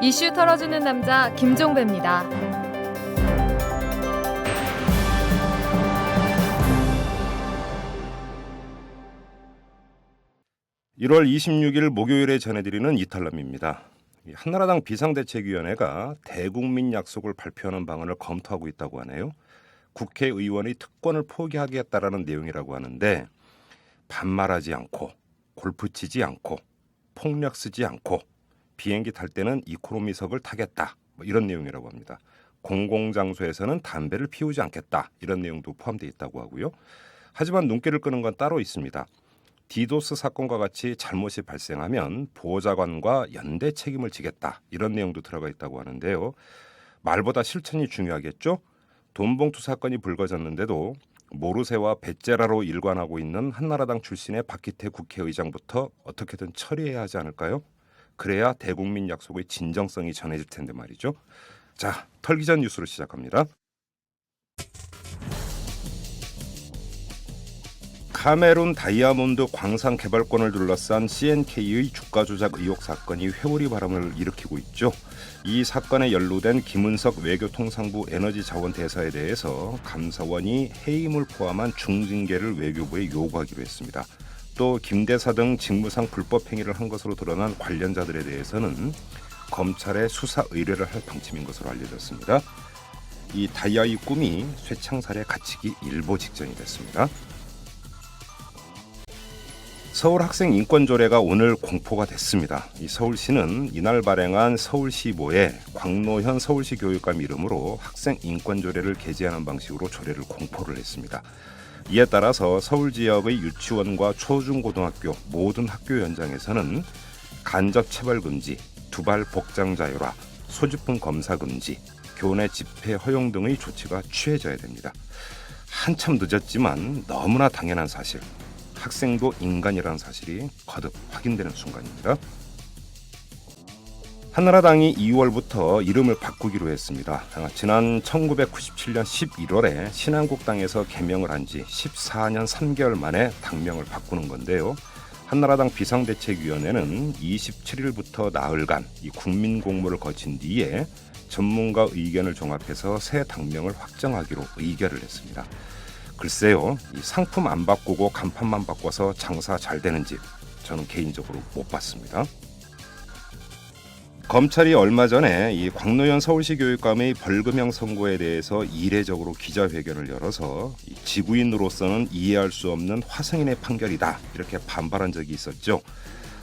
이슈 털어주는 남자 김종배입니다. 1월 26일 목요일에 전해드리는 이탈남입니다. 한나라당 비상대책위원회가 대국민 약속을 발표하는 방안을 검토하고 있다고 하네요. 국회의원의 특권을 포기하겠다라는 내용이라고 하는데 반말하지 않고 골프 치지 않고 폭력 쓰지 않고 비행기 탈 때는 이코노미석을 타겠다 이런 내용이라고 합니다. 공공장소에서는 담배를 피우지 않겠다 이런 내용도 포함되어 있다고 하고요. 하지만 눈길을 끄는 건 따로 있습니다. 디도스 사건과 같이 잘못이 발생하면 보좌관과 연대 책임을 지겠다 이런 내용도 들어가 있다고 하는데요. 말보다 실천이 중요하겠죠. 돈봉투 사건이 불거졌는데도 모르쇠와 배째라로 일관하고 있는 한나라당 출신의 박기태 국회의장부터 어떻게든 처리해야 하지 않을까요? 그래야 대국민 약속의 진정성이 전해질 텐데 말이죠. 자, 털기 전 뉴스로 시작합니다. 카메룬 다이아몬드 광산 개발권을 둘러싼 CNK의 주가 조작 의혹 사건이 회오리 바람을 일으키고 있죠. 이 사건에 연루된 김은석 외교통상부 에너지자원대사에 대해서 감사원이 해임을 포함한 중징계를 외교부에 요구하기로 했습니다. 또 김 대사 등 직무상 불법 행위를 한 것으로 드러난 관련자들에 대해서는 검찰에 수사 의뢰를 할 방침인 것으로 알려졌습니다. 이 다이아의 꿈이 쇠창살에 갇히기 일보 직전이 됐습니다. 서울 학생 인권조례가 오늘 공포가 됐습니다. 이 서울시는 이날 발행한 서울시보에 광노현 서울시 교육감 이름으로 학생 인권조례를 게재하는 방식으로 조례를 공포를 했습니다. 이에 따라서 서울 지역의 유치원과 초중고등학교 모든 학교 현장에서는 간접 체벌 금지, 두발 복장 자율화, 소지품 검사 금지, 교내 집회 허용 등의 조치가 취해져야 됩니다. 한참 늦었지만 너무나 당연한 사실. 학생도 인간이라는 사실이 거듭 확인되는 순간입니다. 한나라당이 2월부터 이름을 바꾸기로 했습니다. 지난 1997년 11월에 신한국당에서 개명을 한 지 14년 3개월 만에 당명을 바꾸는 건데요. 한나라당 비상대책위원회는 27일부터 나흘간 이 국민공모를 거친 뒤에 전문가 의견을 종합해서 새 당명을 확정하기로 의결을 했습니다. 글쎄요, 이 상품 안 바꾸고 간판만 바꿔서 장사 잘 되는 집 저는 개인적으로 못 봤습니다. 검찰이 얼마 전에 이 광노현 서울시 교육감의 벌금형 선고에 대해서 이례적으로 기자회견을 열어서 이 지구인으로서는 이해할 수 없는 화성인의 판결이다 이렇게 반발한 적이 있었죠.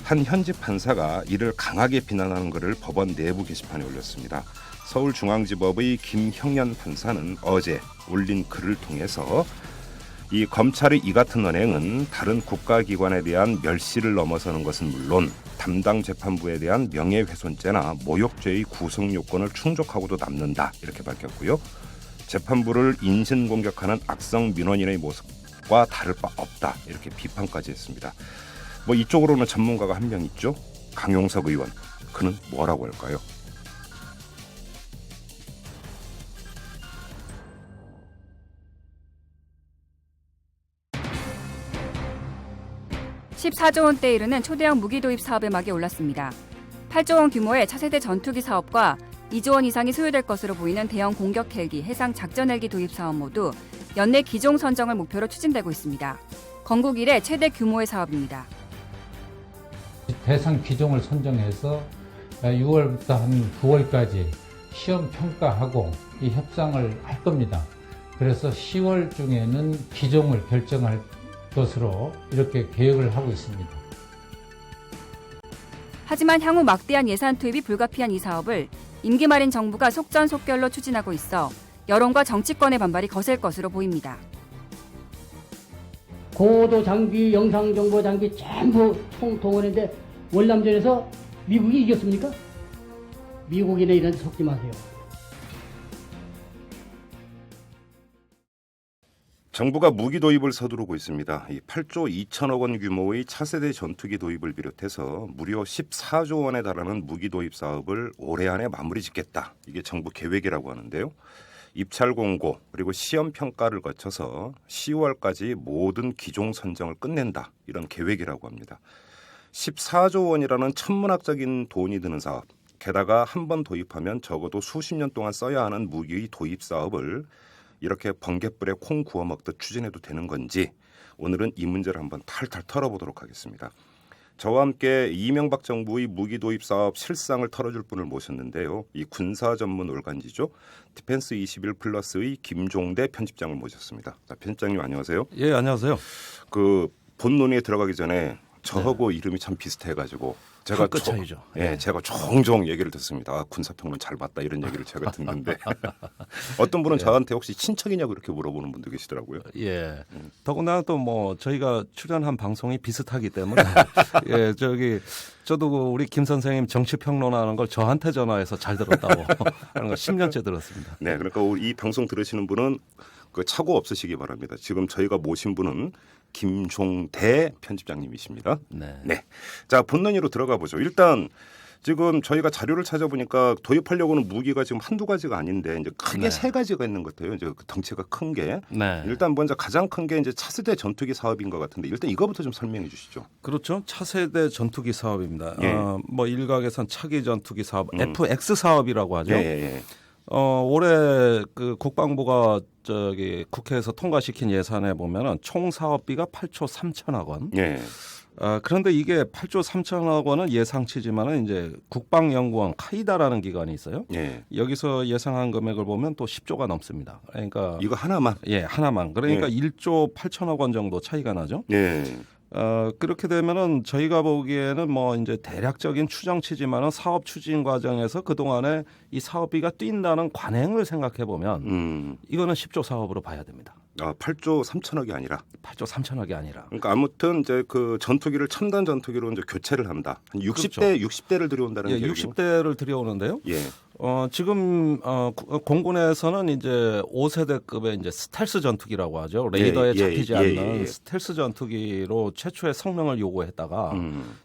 한 현직 판사가 이를 강하게 비난하는 글을 법원 내부 게시판에 올렸습니다. 서울중앙지법의 김형연 판사는 어제 올린 글을 통해서 이 검찰의 이 같은 언행은 다른 국가기관에 대한 멸시를 넘어서는 것은 물론 담당 재판부에 대한 명예훼손죄나 모욕죄의 구성요건을 충족하고도 남는다 이렇게 밝혔고요. 재판부를 인신공격하는 악성 민원인의 모습과 다를 바 없다 이렇게 비판까지 했습니다. 이쪽으로는 전문가가 한 명 있죠. 강용석 의원. 그는 뭐라고 할까요? (14조) 원대에 이르는 초대형 무기 도입 사업의 막이 올랐습니다. 8조 원 규모의 차세대 전투기 사업과 2조 원 이상이 소요될 것으로 보이는 대형 공격 헬기, 해상 작전 헬기 도입 사업 모두 연내 기종 선정을 목표로 추진되고 있습니다. 건국 이래 최대 규모의 사업입니다. 대상 기종을 선정해서 6월부터 한 9월까지 시험 평가하고 이 협상을 할 겁니다. 그래서 10월 중에는 기종을 결정할 것으로 이렇게 계획을 하고 있습니다. 하지만 향후 막대한 예산 투입이 불가피한 이 사업을 임기 말인 정부가 속전속결로 추진하고 있어 여론과 정치권의 반발이 거셀 것으로 보입니다. 고도 장비, 영상 정보 장비 전부 총동원했는데 월남전에서 미국이 이겼습니까? 미국인에 이런 데 속지 마세요. 정부가 무기 도입을 서두르고 있습니다. 이 8조 2천억 원 규모의 차세대 전투기 도입을 비롯해서 무려 14조 원에 달하는 무기 도입 사업을 올해 안에 마무리 짓겠다. 이게 정부 계획이라고 하는데요. 입찰 공고 그리고 시험 평가를 거쳐서 10월까지 모든 기종 선정을 끝낸다. 이런 계획이라고 합니다. 14조 원이라는 천문학적인 돈이 드는 사업. 게다가 한 번 도입하면 적어도 수십 년 동안 써야 하는 무기 도입 사업을 이렇게 번갯불에 콩 구워 먹듯 추진해도 되는 건지 오늘은 이 문제를 한번 탈탈 털어보도록 하겠습니다. 저와 함께 이명박 정부의 무기 도입 사업 실상을 털어줄 분을 모셨는데요. 이 군사 전문 올간지죠. 디펜스 21 플러스의 김종대 편집장을 모셨습니다. 자, 편집장님 안녕하세요. 예, 안녕하세요. 그 본논의에 들어가기 전에 저하고 이름이 참 비슷해가지고 제가 끝 차이죠. 예, 제가 종종 얘기를 듣습니다. 아, 군사평론 잘 봤다 이런 얘기를 제가 듣는데 어떤 분은 저한테 혹시 친척이냐고 이렇게 물어보는 분도 계시더라고요. 예. 더군다나 또 뭐 저희가 출연한 방송이 비슷하기 때문에 예, 저도 우리 김 선생님 정치 평론하는 걸 저한테 전화해서 잘 들었다고 하는 거 10년째 들었습니다. 네, 그러니까 이 방송 들으시는 분은 그 착오 없으시기 바랍니다. 지금 저희가 모신 분은 김종대 편집장님이십니다. 네. 네. 자, 본론으로 들어가 보죠. 일단 지금 저희가 자료를 찾아보니까 도입하려고는 무기가 지금 한두 가지가 아닌데 이제 크게 네. 세 가지가 있는 것 같아요. 이제 그 덩치가 큰 게. 네. 일단 먼저 가장 큰 게 이제 차세대 전투기 사업인 것 같은데 일단 이거부터 좀 설명해 주시죠. 그렇죠. 차세대 전투기 사업입니다. 예. 뭐 일각에선 차기 전투기 사업, FX 사업이라고 하죠. 예, 예. 올해 그 국방부가 국회에서 통과시킨 예산에 보면은 총 사업비가 8조 3천억 원. 예. 그런데 이게 8조 3천억 원은 예상치지만은 이제 국방연구원 카이다라는 기관이 있어요. 예. 여기서 예상한 금액을 보면 또 10조가 넘습니다. 그러니까 이거 하나만. 예, 하나만. 그러니까 예. 1조 8천억 원 정도 차이가 나죠. 예. 그렇게 되면은 저희가 보기에는 뭐 이제 대략적인 추정치지만은 사업 추진 과정에서 그동안에 이 사업비가 뛴다는 관행을 생각해 보면 이거는 10조 사업으로 봐야 됩니다. 8조 3천억이 아니라. 8조 3천억이 아니라. 그러니까 아무튼 이제 그 전투기를 첨단 전투기로 이제 교체를 한다. 한 60대 그렇죠. 60대를 들여온다는 예, 얘기죠. 60대를 들여오는데요. 예. 지금 공군에서는 이제 5세대급의 이제 스텔스 전투기라고 하죠. 레이더에 잡히지 않는 스텔스 전투기로 최초의 성능을 요구했다가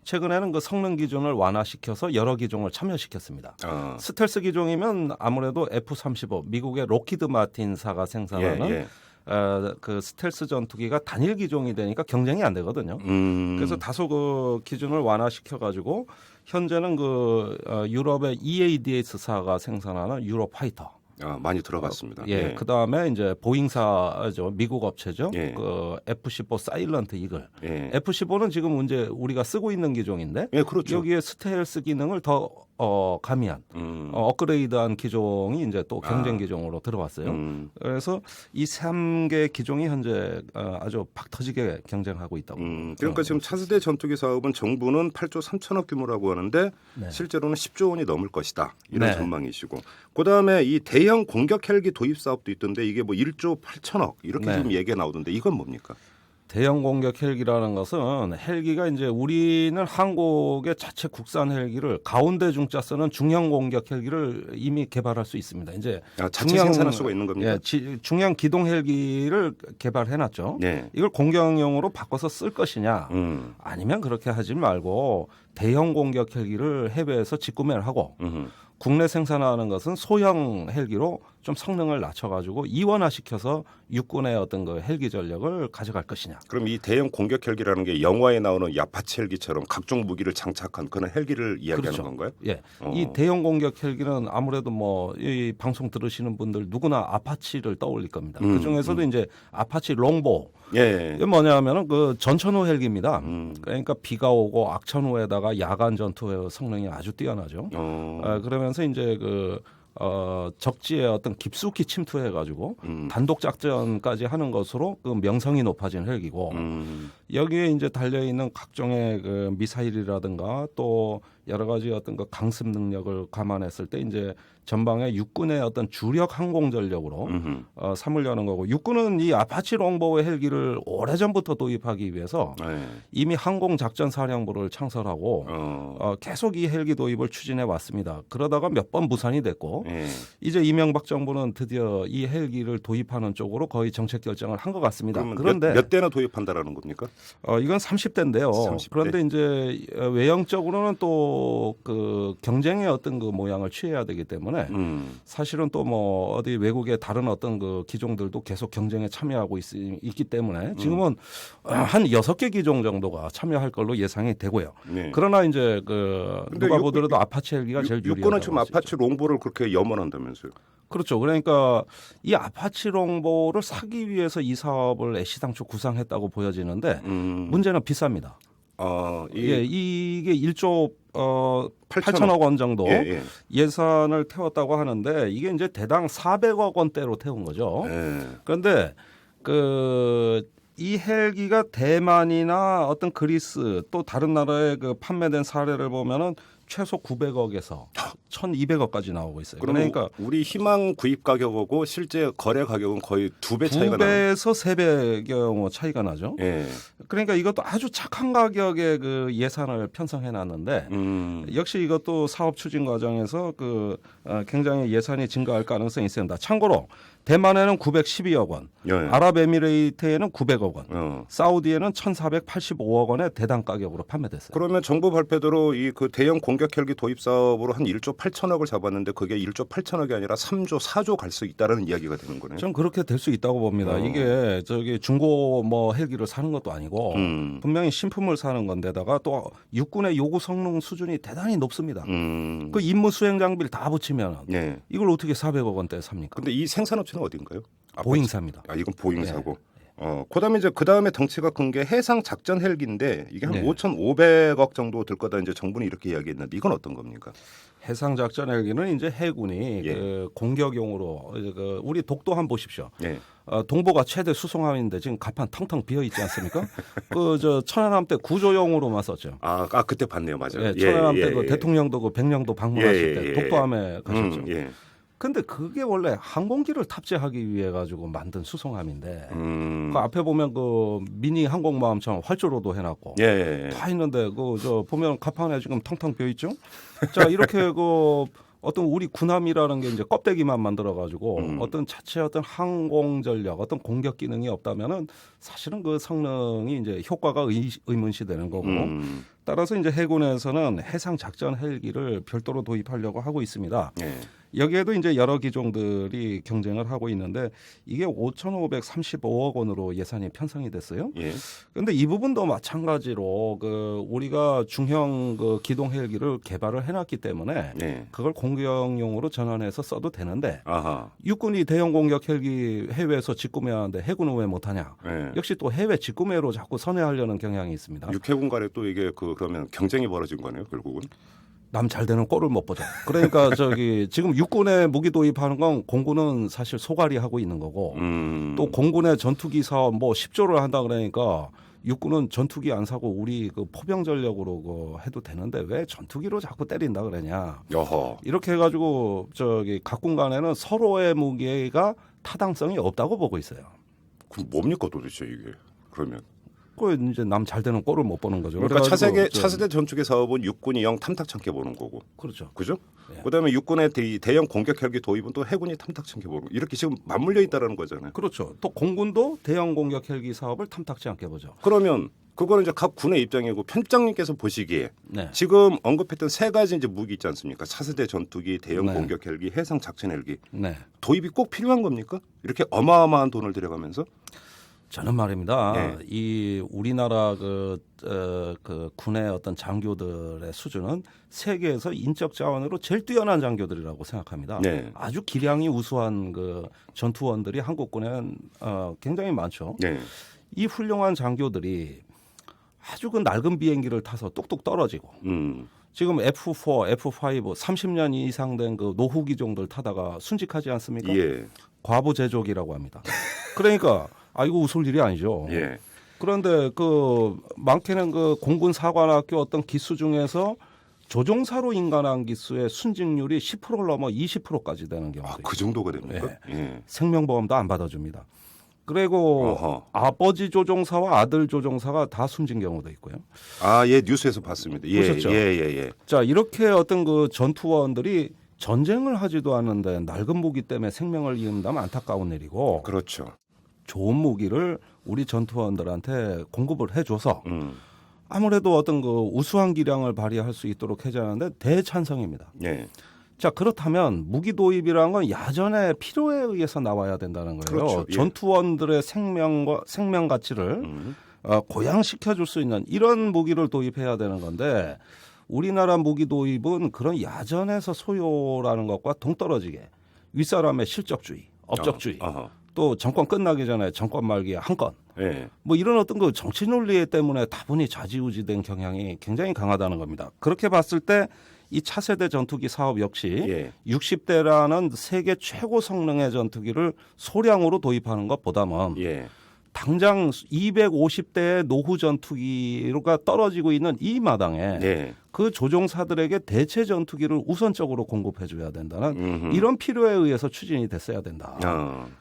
최근에는 그 성능 기준을 완화시켜서 여러 기종을 참여시켰습니다. 스텔스 기종이면 아무래도 F-35 미국의 로키드 마틴사가 생산하는 그 스텔스 전투기가 단일 기종이 되니까 경쟁이 안 되거든요. 그래서 다소 그 기준을 완화시켜 가지고 현재는 그 유럽의 EADS사가 생산하는 유로파이터. 많이 들어봤습니다. 예, 그 다음에 이제 보잉사죠, 미국 업체죠. 예. 그 F-15 사일런트 이글. 예. F-15는 지금 이제 우리가 쓰고 있는 기종인데 예, 그렇죠. 여기에 스텔스 기능을 더 가미한 업그레이드한 기종이 이제 또 경쟁 기종으로 들어왔어요. 그래서 이 3개 기종이 현재 아주 박터지게 경쟁하고 있다고. 그러니까 지금 차세대 전투기 사업은 정부는 8조 3천억 규모라고 하는데 네. 실제로는 10조 원이 넘을 것이다. 이런 네. 전망이시고. 그다음에 이 대형 공격 헬기 도입 사업도 있던데 이게 뭐 1조 8천억 이렇게 네. 지금 얘기가 나오던데 이건 뭡니까? 대형 공격 헬기라는 것은 헬기가 이제 우리는 한국의 자체 국산 헬기를 가운데 중자 쓰는 중형 공격 헬기를 이미 개발할 수 있습니다. 이제 자체 생산할 수가 있는 겁니까? 예, 중형 기동 헬기를 개발해 놨죠. 네. 이걸 공격용으로 바꿔서 쓸 것이냐 아니면 그렇게 하지 말고 대형 공격 헬기를 해외에서 직구매를 하고 국내 생산하는 것은 소형 헬기로 좀 성능을 낮춰가지고 이원화시켜서 육군의 어떤 그 헬기 전력을 가져갈 것이냐. 그럼 이 대형 공격 헬기라는 게 영화에 나오는 야파치 헬기처럼 각종 무기를 장착한 그런 헬기를 이야기하는 그렇죠. 건가요? 예, 이 대형 공격 헬기는 아무래도 뭐 이 방송 들으시는 분들 누구나 아파치를 떠올릴 겁니다. 그 중에서도 이제 아파치 롱보. 예. 이게 뭐냐면은 그 전천후 헬기입니다. 그러니까 비가 오고 악천 후에다가 야간 전투 성능이 아주 뛰어나죠. 그러면서 이제 적지에 어떤 깊숙이 침투해가지고 단독 작전까지 하는 것으로 그 명성이 높아진 헬기고 여기에 이제 달려 있는 각종의 그 미사일이라든가 또 여러 가지 어떤 그 강습 능력을 감안했을 때 이제 전방에 육군의 어떤 주력 항공 전력으로 삼으려는 거고 육군은 이 아파치 롱보우 헬기를 오래전부터 도입하기 위해서 이미 항공작전사령부를 창설하고 계속 이 헬기 도입을 추진해 왔습니다. 그러다가 몇 번 무산이 됐고 이제 이명박 정부는 드디어 이 헬기를 도입하는 쪽으로 거의 정책 결정을 한 것 같습니다. 그러면 그런데 몇 대나 도입한다라는 겁니까? 이건 30대인데요. 30대. 그런데 이제 외형적으로는 또 그 경쟁의 어떤 그 모양을 취해야 되기 때문에 사실은 또 뭐 어디 외국의 다른 어떤 그 기종들도 계속 경쟁에 참여하고 있기 때문에 지금은 한 6개 기종 정도가 참여할 걸로 예상이 되고요. 네. 그러나 이제 그 근데 누가 보더라도 아파치 헬기가 제일 유리하다고 육군은 지금 할 수 있죠. 아파치 롱보를 그렇게 염원한다면서요? 그렇죠. 그러니까 이 아파치 롱보를 사기 위해서 이 사업을 애시당초 구상했다고 보여지는데 문제는 비쌉니다. 이게 1조 8천억 원 정도 예산을 태웠다고 하는데 이게 이제 대당 400억 원대로 태운 거죠. 그런데 이 헬기가 대만이나 어떤 그리스 또 다른 나라에 그 판매된 사례를 보면은 최소 900억에서 1,200억까지 나오고 있어요. 그러니까 우리 희망 구입 가격하고 실제 거래 가격은 거의 2배 차이가 나요. 2배에서 3배 경우 차이가 나죠. 예. 그러니까 이것도 아주 착한 가격에 그 예산을 편성해 놨는데 역시 이것도 사업 추진 과정에서 굉장히 예산이 증가할 가능성이 있습니다. 참고로 대만에는 912억 원, 예. 아랍에미레이트에는 900억 원, 사우디에는 1,485억 원의 대당 가격으로 판매됐어요. 그러면 정부 발표대로 이 그 대형 공격 헬기 도입 사업으로 한 1조 8천억을 잡았는데 그게 1조 8천억이 아니라 3조 4조 갈 수 있다라는 이야기가 되는 거네요. 전 그렇게 될 수 있다고 봅니다. 이게 중고 뭐 헬기를 사는 것도 아니고 분명히 신품을 사는 건데다가 또 육군의 요구 성능 수준이 대단히 높습니다. 그 임무 수행 장비를 다 붙이면 네. 이걸 어떻게 400억 원대에 삽니까? 근데 이 생산업체는 어딘가요? 보잉사입니다. 이건 보잉사고. 그다음에 이제 그다음에 덩치가 큰 게 해상 작전 헬기인데 이게 한 5,500억 정도 들 거다 이제 정부는 이렇게 이야기했는데 이건 어떤 겁니까? 해상 작전 헬기는 이제 해군이 그 공격용으로 우리 독도 한번 보십시오. 예. 동보가 최대 수송함인데 지금 갑판 텅텅 비어 있지 않습니까? 천안함 때 구조용으로만 썼죠. 그때 봤네요, 맞아요. 예, 천안함 때도 대통령도 그 백령도 방문하실 때 독도함에 가셨죠. 근데 그게 원래 항공기를 탑재하기 위해 가지고 만든 수송함인데 그 앞에 보면 그 미니 항공모함처럼 활주로도 해놨고 다 있는데 보면 갑판에 지금 텅텅 비어 있죠. 자 이렇게 어떤 우리 군함이라는 게 이제 껍데기만 만들어 가지고 어떤 자체 어떤 항공 전력, 어떤 공격 기능이 없다면은 사실은 그 성능이 이제 효과가 의문시되는 거고. 따라서 이제 해군에서는 해상 작전 헬기를 별도로 도입하려고 하고 있습니다. 여기에도 이제 여러 기종들이 경쟁을 하고 있는데 이게 5,535억 원으로 예산이 편성이 됐어요. 그런데 이 부분도 마찬가지로 우리가 중형 기동 헬기를 개발을 해놨기 때문에 그걸 공격용으로 전환해서 써도 되는데 육군이 대형 공격 헬기 해외에서 직구매하는데 해군은 왜 못하냐? 역시 또 해외 직구매로 자꾸 선회하려는 경향이 있습니다. 육해군 간에 또 이게 그러면 경쟁이 벌어진 거네요, 결국은. 남 잘 되는 꼴을 못 보죠. 그러니까 지금 육군에 무기 도입하는 건 공군은 사실 소갈이 하고 있는 거고 또 공군의 전투기 사업 10조를 한다 그러니까 육군은 전투기 안 사고 우리 포병 전력으로 해도 되는데 왜 전투기로 자꾸 때린다 그러냐. 이렇게 해가지고 각군 간에는 서로의 무기가 타당성이 없다고 보고 있어요. 그럼 뭡니까 도대체 이게 그러면? 이제 남 잘 되는 꼴을 못 보는 거죠. 그러니까 차세대 전투기 사업은 육군이 영 탐탁찮게 보는 거고. 그렇죠. 그죠? 그다음에 육군의 대형 공격 헬기 도입은 또 해군이 탐탁찮게 보는 거. 이렇게 지금 맞물려 있다라는 거잖아요. 그렇죠. 또 공군도 대형 공격 헬기 사업을 탐탁지 않게 보죠. 그러면 그거는 이제 각 군의 입장이고 편집장님께서 보시기에 지금 언급했던 세 가지 이제 무기 있지 않습니까? 차세대 전투기, 대형 공격 헬기, 해상 작전 헬기. 도입이 꼭 필요한 겁니까? 이렇게 어마어마한 돈을 들여가면서? 저는 말입니다. 이 우리나라 군의 어떤 장교들의 수준은 세계에서 인적 자원으로 제일 뛰어난 장교들이라고 생각합니다. 아주 기량이 우수한 전투원들이 한국군에는 굉장히 많죠. 이 훌륭한 장교들이 아주 낡은 비행기를 타서 뚝뚝 떨어지고 지금 F4, F5 30년 이상 된 노후 기종들 타다가 순직하지 않습니까? 과부 제족이라고 합니다. 그러니까 이거 웃을 일이 아니죠. 그런데 많게는 공군 사관학교 어떤 기수 중에서 조종사로 인간한 기수의 순직률이 10%를 넘어 20%까지 되는 경우도 있어요. 그 정도가 됩니까? 생명보험도 안 받아줍니다. 그리고 아버지 조종사와 아들 조종사가 다 숨진 경우도 있고요. 뉴스에서 봤습니다. 보셨죠? 자, 이렇게 어떤 전투원들이 전쟁을 하지도 않는데 낡은 무기 때문에 생명을 잃는다면 안타까운 일이고. 그렇죠. 좋은 무기를 우리 전투원들한테 공급을 해줘서 아무래도 어떤 그 우수한 기량을 발휘할 수 있도록 해자는데 대찬성입니다. 예. 자, 그렇다면 무기 도입이라는 건 야전의 필요에 의해서 나와야 된다는 거예요. 그렇죠. 예. 전투원들의 생명 가치를 고양시켜 줄 수 있는 이런 무기를 도입해야 되는 건데 우리나라 무기 도입은 그런 야전에서 소요라는 것과 동떨어지게 윗사람의 실적주의, 업적주의, 또 정권 끝나기 전에 정권 말기에 한 건, 예. 뭐 이런 어떤 그 정치 논리 때문에 다분히 좌지우지된 경향이 굉장히 강하다는 겁니다. 그렇게 봤을 때 이 차세대 전투기 사업 역시 예. 60대라는 세계 최고 성능의 전투기를 소량으로 도입하는 것보다는 예. 당장 250대의 노후 전투기가 떨어지고 있는 이 마당에 예. 그 조종사들에게 대체 전투기를 우선적으로 공급해줘야 된다는 음흠. 이런 필요에 의해서 추진이 됐어야 된다.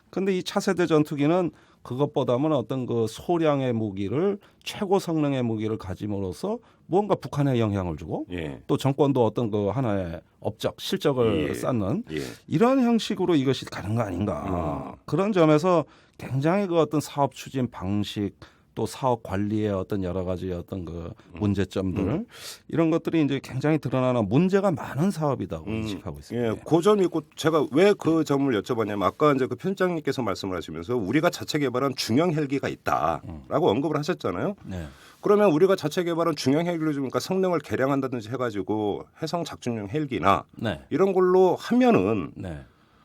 그런데 이 차세대 전투기는 그것보다는 어떤 그 소량의 무기를 최고 성능의 무기를 가짐으로써 무언가 북한에 영향을 주고 예. 또 정권도 어떤 그 하나의 업적 실적을 예. 쌓는 예. 이런 형식으로 이것이 가는 거 아닌가. 그런 점에서 굉장히 그 어떤 사업 추진 방식 또 사업 관리의 어떤 여러 가지 어떤 그 문제점들 이런 것들이 이제 굉장히 드러나는 문제가 많은 사업이라고 인식하고 있습니다. 예, 그 점이 있고 제가 왜 그 점을 여쭤봤냐면 아까 이제 그 편장님께서 말씀을 하시면서 우리가 자체 개발한 중형 헬기가 있다라고 언급을 하셨잖아요. 네. 그러면 우리가 자체 개발한 중형 헬기를 좀 그러니까 성능을 개량한다든지 해가지고 해상 작전용 헬기나 네. 이런 걸로 하면은 네.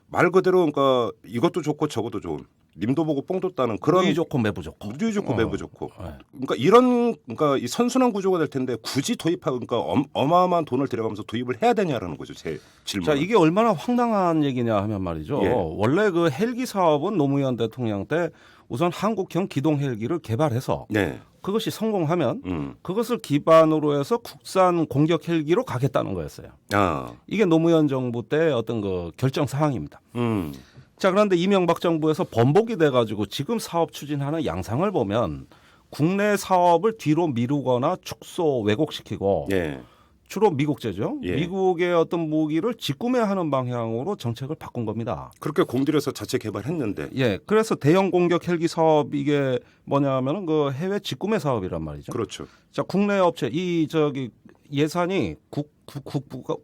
말 그대로 그러니까 이것도 좋고 저것도 좋은 님도 보고 뽕도 따는 그런 무기 좋고 매부 좋고. 무기 좋고 매부 좋고 네. 그러니까 이런 그러니까 이 선순환 구조가 될 텐데 굳이 도입하고 그러니까 어마어마한 돈을 들여가면서 도입을 해야 되냐라는 거죠 제 질문. 자, 이게 얼마나 황당한 얘기냐 하면 말이죠. 예. 원래 그 헬기 사업은 노무현 대통령 때 우선 한국형 기동 헬기를 개발해서 네. 그것이 성공하면 그것을 기반으로 해서 국산 공격 헬기로 가겠다는 거였어요. 아. 이게 노무현 정부 때 어떤 그 결정 사항입니다. 자, 그런데 이명박 정부에서 번복이 돼가지고 지금 사업 추진하는 양상을 보면 국내 사업을 뒤로 미루거나 축소 왜곡시키고 예. 주로 미국제죠. 예. 미국의 어떤 무기를 직구매하는 방향으로 정책을 바꾼 겁니다. 그렇게 공들여서 자체 개발했는데. 예, 그래서 대형 공격 헬기 사업 이게 뭐냐면은 그 해외 직구매 사업이란 말이죠. 그렇죠. 자, 국내 업체 이 저기 예산이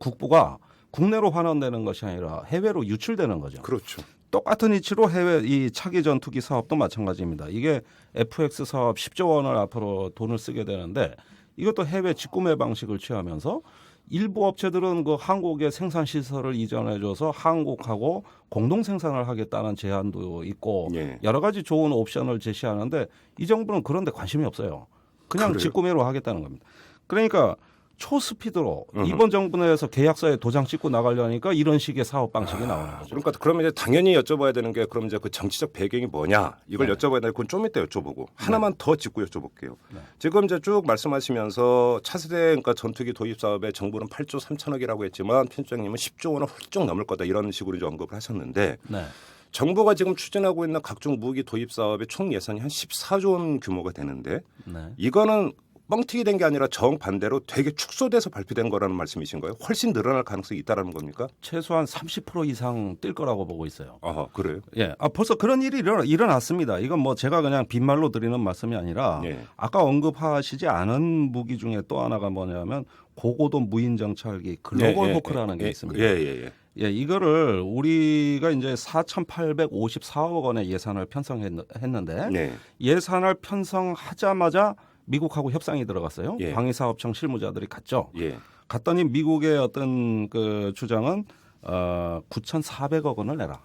국부가 국내로 환원되는 것이 아니라 해외로 유출되는 거죠. 그렇죠. 똑같은 이치로 해외 이 차기 전투기 사업도 마찬가지입니다. 이게 FX 사업 10조 원을 앞으로 돈을 쓰게 되는데 이것도 해외 직구매 방식을 취하면서 일부 업체들은 그 한국의 생산 시설을 이전해줘서 한국하고 공동 생산을 하겠다는 제안도 있고 예. 여러 가지 좋은 옵션을 제시하는데 이 정부는 그런 데 관심이 없어요. 그냥 그래요? 직구매로 하겠다는 겁니다. 그러니까 초스피드로 이번 정부 내에서 계약서에 도장 찍고 나가려니까 이런 식의 사업 방식이 나오는 거죠. 그러니까 그러면 이제 당연히 여쭤봐야 되는 게 그럼 이제 그 정치적 배경이 뭐냐 이걸 네. 여쭤봐야 되는 건 좀 이따 여쭤보고 하나만 더 짚고 여쭤볼게요. 지금 이제 쭉 말씀하시면서 차세대 그러니까 전투기 도입 사업에 정부는 8조 3천억이라고 했지만 편집장님은 10조 원은 훌쩍 넘을 거다 이런 식으로 이제 언급을 하셨는데 네. 정부가 지금 추진하고 있는 각종 무기 도입 사업의 총 예산이 한 14조 원 규모가 되는데 네. 이거는 뻥튀기 된 게 아니라 정반대로 되게 축소돼서 발표된 거라는 말씀이신가요? 훨씬 늘어날 가능성이 있다라는 겁니까? 최소한 30% 이상 뛸 거라고 보고 있어요. 아, 그래요? 예, 벌써 그런 일이 일어났습니다. 이건 뭐 제가 그냥 빈말로 드리는 말씀이 아니라 예. 아까 언급하시지 않은 무기 중에 또 하나가 뭐냐면 고고도 무인 정찰기 글로벌 호크라는 게 있습니다. 예. 예, 이거를 우리가 이제 4,854억 원의 예산을 편성했는데 네. 예산을 편성하자마자 미국하고 협상이 들어갔어요. 예. 방위사업청 실무자들이 갔죠. 예. 갔더니 미국의 어떤 그 주장은 9,400억 원을 내라.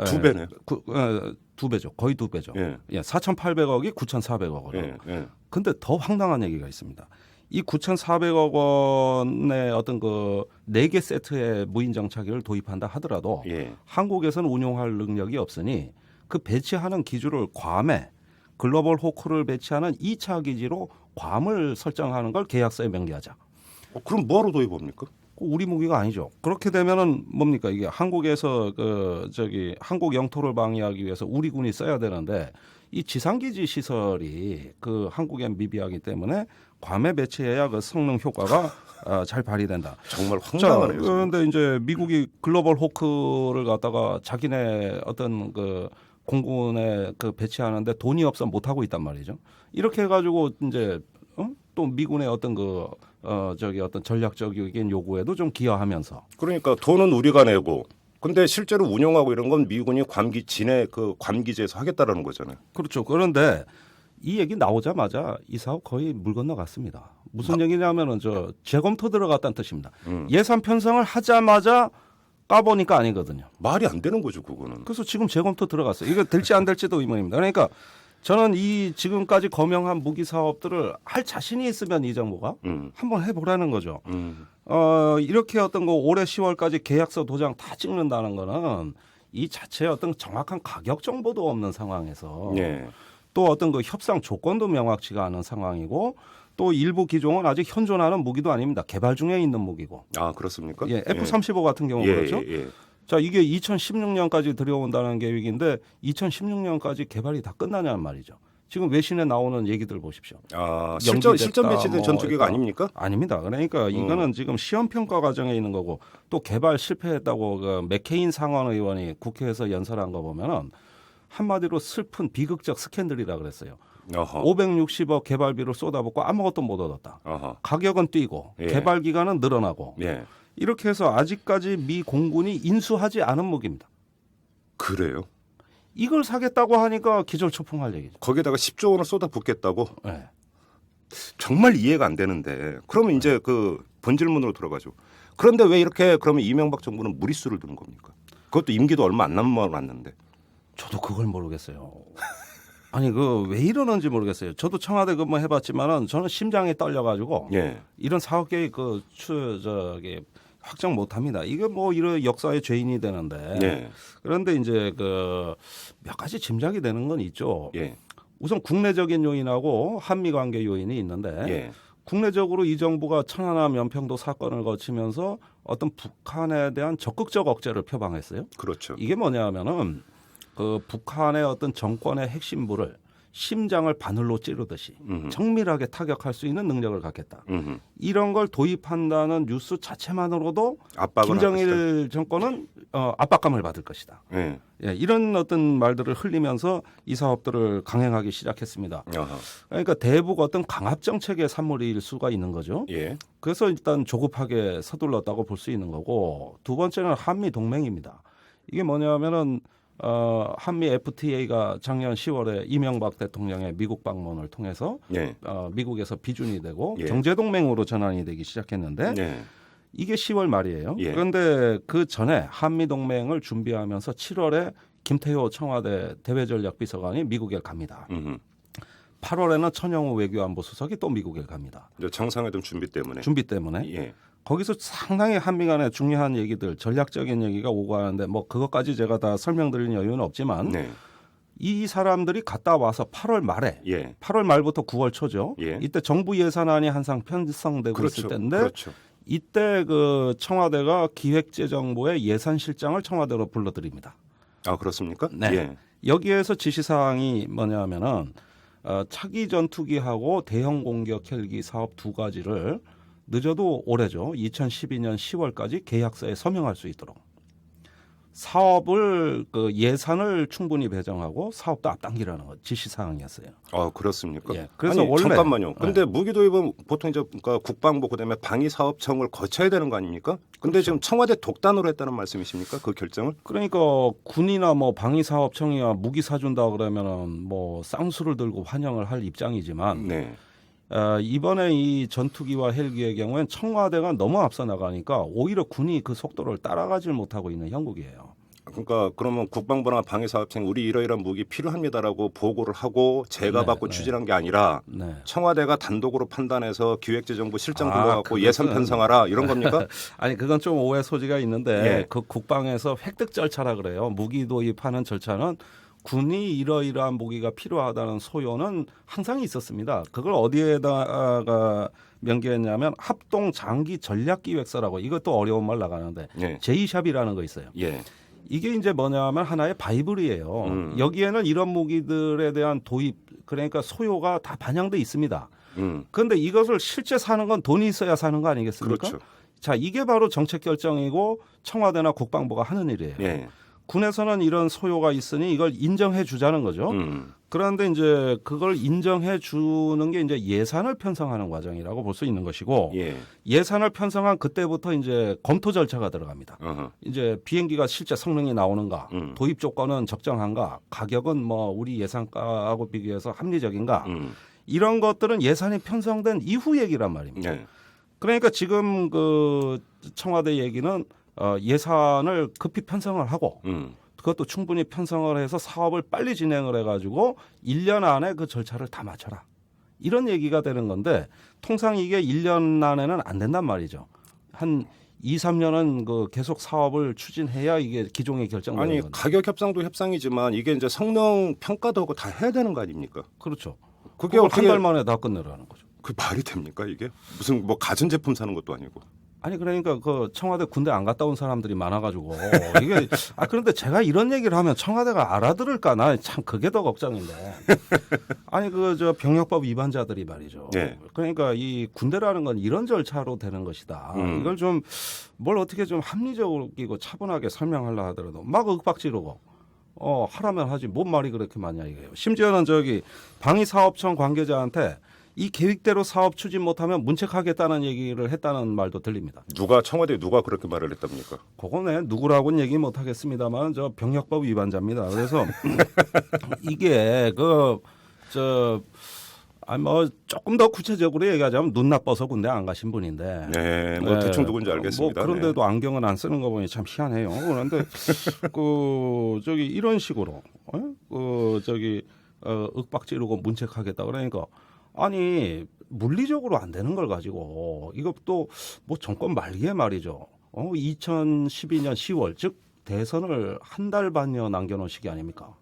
두 배네요. 두 배죠. 거의 두 배죠. 예. 4,800억이 9,400억 원. 예. 근데 더 황당한 얘기가 있습니다. 이 9,400억 원의 어떤 그 4개 세트의 무인 정찰기를 도입한다 하더라도 예. 한국에서는 운용할 능력이 없으니 그 배치하는 기준을 괌에 글로벌 호크를 배치하는 2차 기지로 괌을 설정하는 걸 계약서에 명기하자. 그럼 뭐하러 도입합니까? 우리 무기가 아니죠. 그렇게 되면은 뭡니까 이게 한국에서 한국 영토를 방위하기 위해서 우리 군이 써야 되는데 이 지상기지 시설이 그 한국에 미비하기 때문에 괌에 배치해야 그 성능 효과가 잘 발휘된다. 정말 황당하네요. 그런데 이제 미국이 글로벌 호크를 갖다가 자기네 어떤 그 공군에 그 배치하는데 돈이 없어 못 하고 있단 말이죠. 이렇게 해가지고 이제 또 미군의 어떤 어떤 전략적인 요구에도 좀 기여하면서. 그러니까 돈은 우리가 내고 근데 실제로 운영하고 이런 건 미군이 진해 그 괌기지에서 하겠다라는 거잖아요. 그렇죠. 그런데 이 얘기 나오자마자 이 사업 거의 물 건너갔습니다. 무슨 얘기냐면은 재검토 들어갔다는 뜻입니다. 예산 편성을 하자마자 까보니까 아니거든요. 말이 안 되는 거죠, 그거는. 그래서 지금 재검토 들어갔어요. 이거 될지 안 될지도 의문입니다. 그러니까 저는 이 지금까지 거명한 무기 사업들을 할 자신이 있으면 이 정부가 한번 해보라는 거죠. 이렇게 어떤 거 올해 10월까지 계약서 도장 다 찍는다는 거는 이 자체의 어떤 정확한 가격 정보도 없는 상황에서 예. 또 어떤 그 협상 조건도 명확치가 않은 상황이고 또 일부 기종은 아직 현존하는 무기도 아닙니다. 개발 중에 있는 무기고. 아, 그렇습니까? 예, F-35 같은 경우 그렇죠. 예. 자, 이게 2016년까지 들여온다는 계획인데 2016년까지 개발이 다 끝나냐는 말이죠. 지금 외신에 나오는 얘기들 보십시오. 아, 연기됐다, 실전 배치된 전투기가 했다. 아닙니까? 아닙니다. 그러니까 이거는 지금 시험 평가 과정에 있는 거고 또 개발 실패했다고 그 맥케인 상원 의원이 국회에서 연설한 거 보면은 한마디로 슬픈 비극적 스캔들이라 그랬어요. 어허. 560억 개발비를 쏟아붓고 아무것도 못 얻었다. 어허. 가격은 뛰고 예. 개발 기간은 늘어나고 예. 이렇게 해서 아직까지 미 공군이 인수하지 않은 무기입니다. 그래요? 이걸 사겠다고 하니까 기절초풍할 얘기죠. 거기에다가 10조 원을 쏟아붓겠다고? 네. 정말 이해가 안 되는데. 그러면 이제 그 본질문으로 들어가죠. 그런데 왜 이렇게 그러면 이명박 정부는 무리수를 두는 겁니까? 그것도 임기도 얼마 안 남았는데. 저도 그걸 모르겠어요. 아니 그 왜 이러는지 모르겠어요. 저도 청와대 근무해봤지만은 저는 심장이 떨려가지고 예. 이런 사업 계획 확정 못합니다. 이게 뭐 이런 역사의 죄인이 되는데. 예. 그런데 이제 그 몇 가지 짐작이 되는 건 있죠. 예. 우선 국내적인 요인하고 한미 관계 요인이 있는데 예. 국내적으로 이 정부가 천안함 연평도 사건을 거치면서 어떤 북한에 대한 적극적 억제를 표방했어요. 그렇죠. 이게 뭐냐면은 그 북한의 어떤 정권의 핵심부를 심장을 바늘로 찌르듯이 정밀하게 타격할 수 있는 능력을 갖겠다. 이런 걸 도입한다는 뉴스 자체만으로도 압박을 김정일 정권은 압박감을 받을 것이다. 예. 예, 이런 어떤 말들을 흘리면서 이 사업들을 강행하기 시작했습니다. 어허. 그러니까 대북 어떤 강압 정책의 산물일 수가 있는 거죠. 예. 그래서 일단 조급하게 서둘렀다고 볼 수 있는 거고 두 번째는 한미 동맹입니다. 이게 뭐냐면은 한미 FTA가 작년 10월에 이명박 대통령의 미국 방문을 통해서 예. 미국에서 비준이 되고 예. 경제 동맹으로 전환이 되기 시작했는데 예. 이게 10월 말이에요. 예. 그런데 그 전에 한미 동맹을 준비하면서 7월에 김태효 청와대 대외전략비서관이 미국에 갑니다. 8월에는 천영우 외교안보 수석이 또 미국에 갑니다. 이제 정상회담 준비 때문에. 준비 때문에. 예. 거기서 상당히 한미 간의 중요한 얘기들, 전략적인 얘기가 오고 하는데 뭐 그것까지 제가 다 설명드릴 여유는 없지만 네. 이 사람들이 갔다 와서 8월 말에 예. 8월 말부터 9월 초죠. 예. 이때 정부 예산안이 항상 편성되고 그렇죠. 있을 때인데 그렇죠. 이때 그 청와대가 기획재정부의 예산실장을 청와대로 불러들입니다. 아, 그렇습니까? 네. 예. 여기에서 지시사항이 뭐냐면은 차기 전투기하고 대형 공격 헬기 사업 두 가지를 늦어도 올해죠. 2012년 10월까지 계약서에 서명할 수 있도록 사업을 그 예산을 충분히 배정하고 사업도 앞당기라는 거 지시사항이었어요. 아, 그렇습니까? 예. 그래서 아니, 원래 잠깐만요. 근데 무기 도입은 보통 이제 그러니까 국방부 그다음에 방위사업청을 거쳐야 되는 거 아닙니까? 근데 그렇죠. 지금 청와대 독단으로 했다는 말씀이십니까? 그 결정을? 그러니까 군이나 뭐 방위사업청이야 무기 사준다 그러면은 뭐 쌍수를 들고 환영을 할 입장이지만 네. 이번에 이 전투기와 헬기의 경우엔 청와대가 너무 앞서 나가니까 오히려 군이 그 속도를 따라가질 못하고 있는 형국이에요. 그러니까 그러면 국방부나 방위사업청 우리 이러이러한 무기 필요합니다라고 보고를 하고 제가 네, 받고 네. 추진한 게 아니라 네. 청와대가 단독으로 판단해서 기획재정부 실장 아, 불러갖고 그것은- 예산 편성하라 이런 겁니까? 아니 그건 좀 오해 소지가 있는데 예. 그 국방에서 획득 절차라 그래요. 무기 도입하는 절차는 군이 이러이러한 무기가 필요하다는 소요는 항상 있었습니다. 그걸 어디에다가 명기했냐면 합동 장기 전략기획서라고 이것도 어려운 말 나가는데 예. 제이샵이라는 거 있어요. 예. 이게 이제 뭐냐면 하나의 바이블이에요. 여기에는 이런 무기들에 대한 도입 그러니까 소요가 다 반영돼 있습니다. 그런데 이것을 실제 사는 건 돈이 있어야 사는 거 아니겠습니까? 그렇죠. 자, 이게 바로 정책 결정이고 청와대나 국방부가 하는 일이에요. 예. 군에서는 이런 소요가 있으니 이걸 인정해 주자는 거죠. 그런데 이제 그걸 인정해 주는 게 이제 예산을 편성하는 과정이라고 볼 수 있는 것이고 예. 예산을 편성한 그때부터 이제 검토 절차가 들어갑니다. 어허. 이제 비행기가 실제 성능이 나오는가, 음. 도입 조건은 적정한가, 가격은 뭐 우리 예산가하고 비교해서 합리적인가 이런 것들은 예산이 편성된 이후 얘기란 말입니다. 네. 그러니까 지금 그 청와대 얘기는 예산을 급히 편성을 하고 그것도 충분히 편성을 해서 사업을 빨리 진행을 해가지고 1년 안에 그 절차를 다 마쳐라. 이런 얘기가 되는 건데 통상 이게 1년 안에는 안 된단 말이죠. 한 2, 3년은 그 계속 사업을 추진해야 이게 기종에 결정되는 아니 건데. 가격 협상도 협상이지만 이게 이제 성능 평가도 하고 다 해야 되는 거 아닙니까? 그렇죠. 그게 그걸 어떻게 한 달 만에 다 끝내라는 거죠. 그 말이 됩니까 이게? 무슨 뭐 가전 제품 사는 것도 아니고. 아니 그러니까 그 청와대 군대 안 갔다 온 사람들이 많아가지고 이게 그런데 제가 이런 얘기를 하면 청와대가 알아들을까 나 참 그게 더 걱정인데 아니 그 저 병역법 위반자들이 말이죠. 네. 그러니까 이 군대라는 건 이런 절차로 되는 것이다. 이걸 좀 뭘 어떻게 좀 합리적이고 차분하게 설명하려 하더라도 막 윽박지르고 하라면 하지 뭔 말이 그렇게 많냐 이거예요. 심지어는 저기 방위사업청 관계자한테 이 계획대로 사업 추진 못하면 문책하겠다는 얘기를 했다는 말도 들립니다. 누가 청와대 누가 그렇게 말을 했답니까? 그거는 누구라고는 얘기 못하겠습니다만 저 병역법 위반자입니다. 그래서 이게 뭐 조금 더 구체적으로 얘기하자면 눈 나빠서 군대 안 가신 분인데. 네, 뭐 대충 누군지 알겠습니다. 뭐 그런데도 안경은 안 쓰는 거 보니 참 희한해요. 그런데 저기 이런 식으로 윽박지르고 문책하겠다 그러니까. 아니 물리적으로 안 되는 걸 가지고 이것도 뭐 정권 말기에 말이죠. 2012년 10월 즉 대선을 한 달 반여 남겨놓은 시기 아닙니까?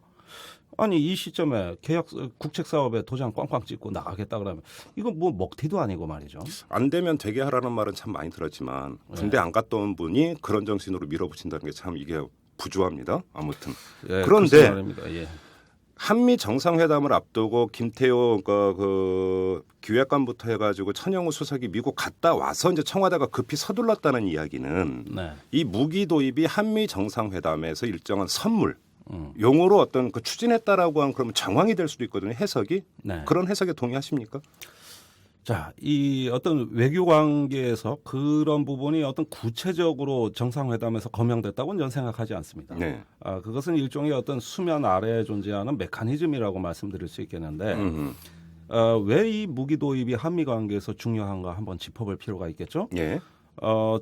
아니 이 시점에 계약 국책사업에 도장 꽝꽝 찍고 나가겠다 그러면 이건 뭐 먹튀도 아니고 말이죠. 안 되면 되게 하라는 말은 참 많이 들었지만 군대 안 갔다 온 분이 그런 정신으로 밀어붙인다는 게 참 이게 부주합니다. 아무튼 예, 그런데 말입니다. 예. 한미 정상회담을 앞두고 김태호 그 기획관부터 해가지고 천영우 수석이 미국 갔다 와서 이제 청와대가 급히 서둘렀다는 이야기는 네. 이 무기 도입이 한미 정상회담에서 일정한 선물 용어로 어떤 그 추진했다라고 하면 그러면 정황이 될 수도 있거든요. 해석이 네. 그런 해석에 동의하십니까? 자, 이 어떤 외교 관계에서 그런 부분이 어떤 구체적으로 정상회담에서 거명됐다고는 저는 생각하지 않습니다. 네. 그것은 일종의 어떤 수면 아래에 존재하는 메커니즘이라고 말씀드릴 수 있겠는데 왜 이 무기 도입이 한미 관계에서 중요한가 한번 짚어볼 필요가 있겠죠. 예.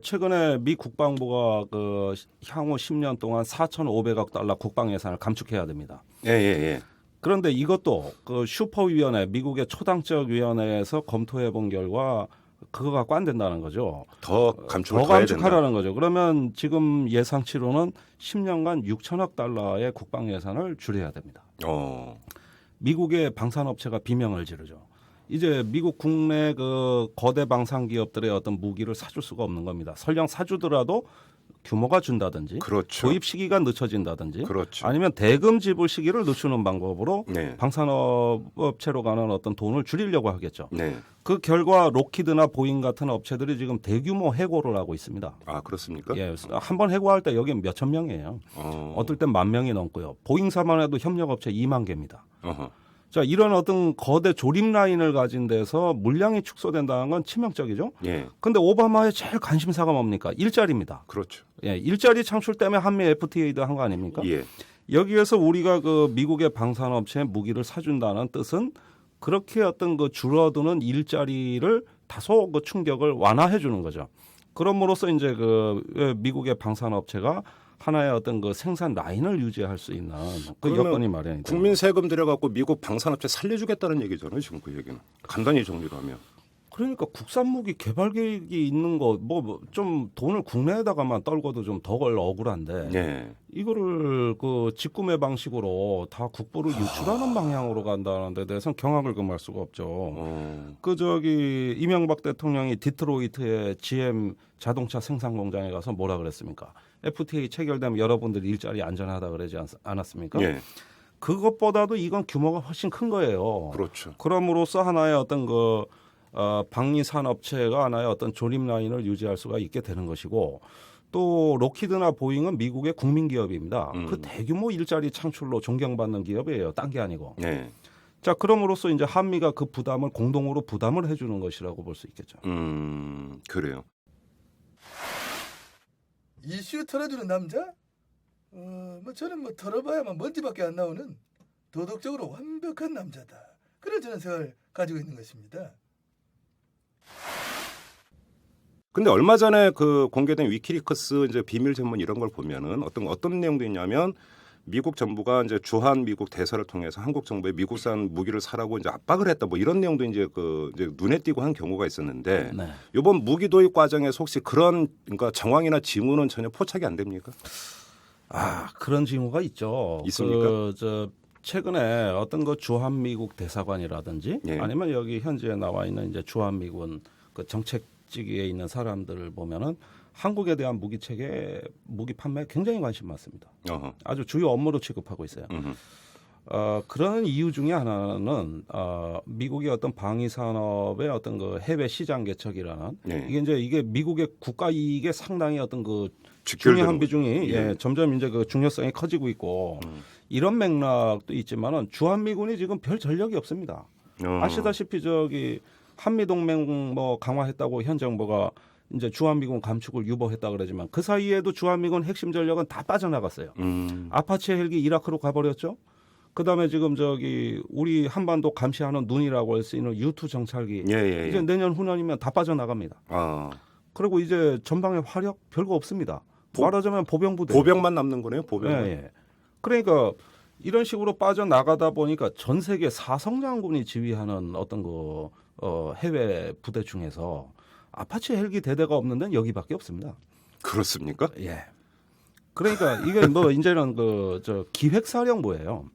최근에 미 국방부가 그 향후 10년 동안 4,500억 달러 국방 예산을 감축해야 됩니다. 예. 그런데 이것도 그 슈퍼위원회 미국의 초당적 위원회에서 검토해 본 결과 그거 갖고 안 된다는 거죠. 더 감축을 더 더 해야 된다. 감축하라는 거죠. 그러면 지금 예상치로는 10년간 6천억 달러의 국방 예산을 줄여야 됩니다. 미국의 방산업체가 비명을 지르죠. 이제 미국 국내 그 거대 방산 기업들의 어떤 무기를 사줄 수가 없는 겁니다. 설령 사주더라도 규모가 준다든지 그렇죠. 도입 시기가 늦춰진다든지 그렇죠. 아니면 대금 지불 시기를 늦추는 방법으로 네. 방산업체로 가는 어떤 돈을 줄이려고 하겠죠. 네. 그 결과 록히드나 보잉 같은 업체들이 지금 대규모 해고를 하고 있습니다. 아 그렇습니까? 예, 한번 해고할 때 여기 몇천 명이에요. 어떨 땐 10,000명이 넘고요. 보잉사만 해도 협력업체 2만 개입니다. 어허. 자, 이런 어떤 거대 조립 라인을 가진 데서 물량이 축소된다는 건 치명적이죠. 예. 근데 오바마의 제일 관심사가 뭡니까? 일자리입니다. 그렇죠. 예, 일자리 창출 때문에 한미 FTA도 한 거 아닙니까? 예. 여기에서 우리가 그 미국의 방산업체에 무기를 사준다는 뜻은 그렇게 어떤 그 줄어드는 일자리를 다소 그 충격을 완화해 주는 거죠. 그럼으로써 이제 그 미국의 방산업체가 하나의 어떤 그 생산 라인을 유지할 수 있는 그 그러면 여건이 마련이 됩니다. 국민 세금 들여갖고 미국 방산업체 살려주겠다는 얘기잖아요. 지금 그 얘기는 간단히 정리를 하면. 그러니까 국산 무기 개발 계획이 있는 거 뭐 좀 돈을 국내에다가만 떨궈도 좀 더 억울한데 예. 이거를 그 직구매 방식으로 다 국부를 유출하는 방향으로 간다는 데 대해서는 경악을 금할 수가 없죠. 그 저기 이명박 대통령이 디트로이트의 GM 자동차 생산 공장에 가서 뭐라 그랬습니까? FTA 체결되면 여러분들 일자리 안전하다 그러지 않았습니까? 예. 그것보다도 이건 규모가 훨씬 큰 거예요. 그렇죠. 그럼으로써 하나의 어떤 그 방위 산업체가 하나의 어떤 조립 라인을 유지할 수가 있게 되는 것이고 또 록히드나 보잉은 미국의 국민 기업입니다. 음. 그 대규모 일자리 창출로 존경받는 기업이에요. 딴 게 아니고. 네. 자, 그럼으로써 이제 한미가 그 부담을 공동으로 부담을 해주는 것이라고 볼 수 있겠죠. 그래요. 이슈 털어주는 남자? 뭐 저는 뭐 털어봐야만 먼지밖에 안 나오는 도덕적으로 완벽한 남자다. 그런 저는 생각을 가지고 있는 것입니다. 근데 얼마 전에 그 공개된 위키리크스 이제 비밀 전문 이런 걸 보면은 어떤 내용도 있냐면 미국 정부가 이제 주한 미국 대사를 통해서 한국 정부에 미국산 무기를 사라고 이제 압박을 했다. 뭐 이런 내용도 이제 이제 눈에 띄고 한 경우가 있었는데 네. 이번 무기 도입 과정에서 혹시 그런 그러니까 정황이나 징후는 전혀 포착이 안 됩니까? 그런 징후가 있죠. 있습니까? 최근에 어떤 그 주한미국 대사관이라든지 예. 아니면 여기 현지에 나와 있는 이제 주한미군 그 정책직에 있는 사람들을 보면은 한국에 대한 무기 체계, 무기 판매에 굉장히 관심 많습니다. 어허. 아주 주요 업무로 취급하고 있어요. 그런 이유 중에 하나는 미국의 어떤 방위 산업의 어떤 그 해외 시장 개척이라는 네. 이게 미국의 국가 이익에 상당히 어떤 그 직결되는 중요한 비중이 예. 점점 이제 그 중요성이 커지고 있고 이런 맥락도 있지만은 주한미군이 지금 별 전력이 없습니다. 아시다시피 한미 동맹 뭐 강화했다고 현 정부가 이제 주한미군 감축을 유보했다 그러지만 그 사이에도 주한미군 핵심 전력은 다 빠져나갔어요. 아파치 헬기 이라크로 가버렸죠. 그다음에 지금 우리 한반도 감시하는 눈이라고 할 수 있는 U2 정찰기 예. 이제 내년 후년이면 다 빠져나갑니다. 그리고 이제 전방에 화력 별거 없습니다. 말하자면 보병부대. 보병만 남는 거네요. 보병만. 예. 그러니까 이런 식으로 빠져나가다 보니까 전 세계 사성 장군이 지휘하는 어떤 해외 부대 중에서 아파치 헬기 대대가 없는 데는 여기밖에 없습니다. 그렇습니까? 예. 그러니까 이게 뭐 이제는 기획사령부예요.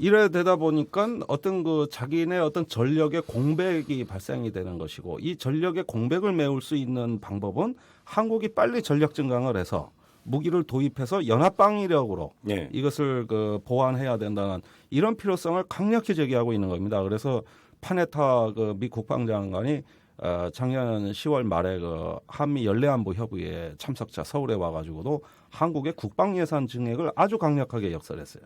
이래 되다 보니까 어떤 자기네 어떤 전력의 공백이 발생이 되는 것이고 이 전력의 공백을 메울 수 있는 방법은 한국이 빨리 전력 증강을 해서 무기를 도입해서 연합방위력으로 예. 이것을 보완해야 된다는 이런 필요성을 강력히 제기하고 있는 겁니다. 그래서 파네타 미 국방장관이 작년 10월 말에 한미 연례안보 협의회 참석자 서울에 와가지고도 한국의 국방 예산 증액을 아주 강력하게 역설했어요.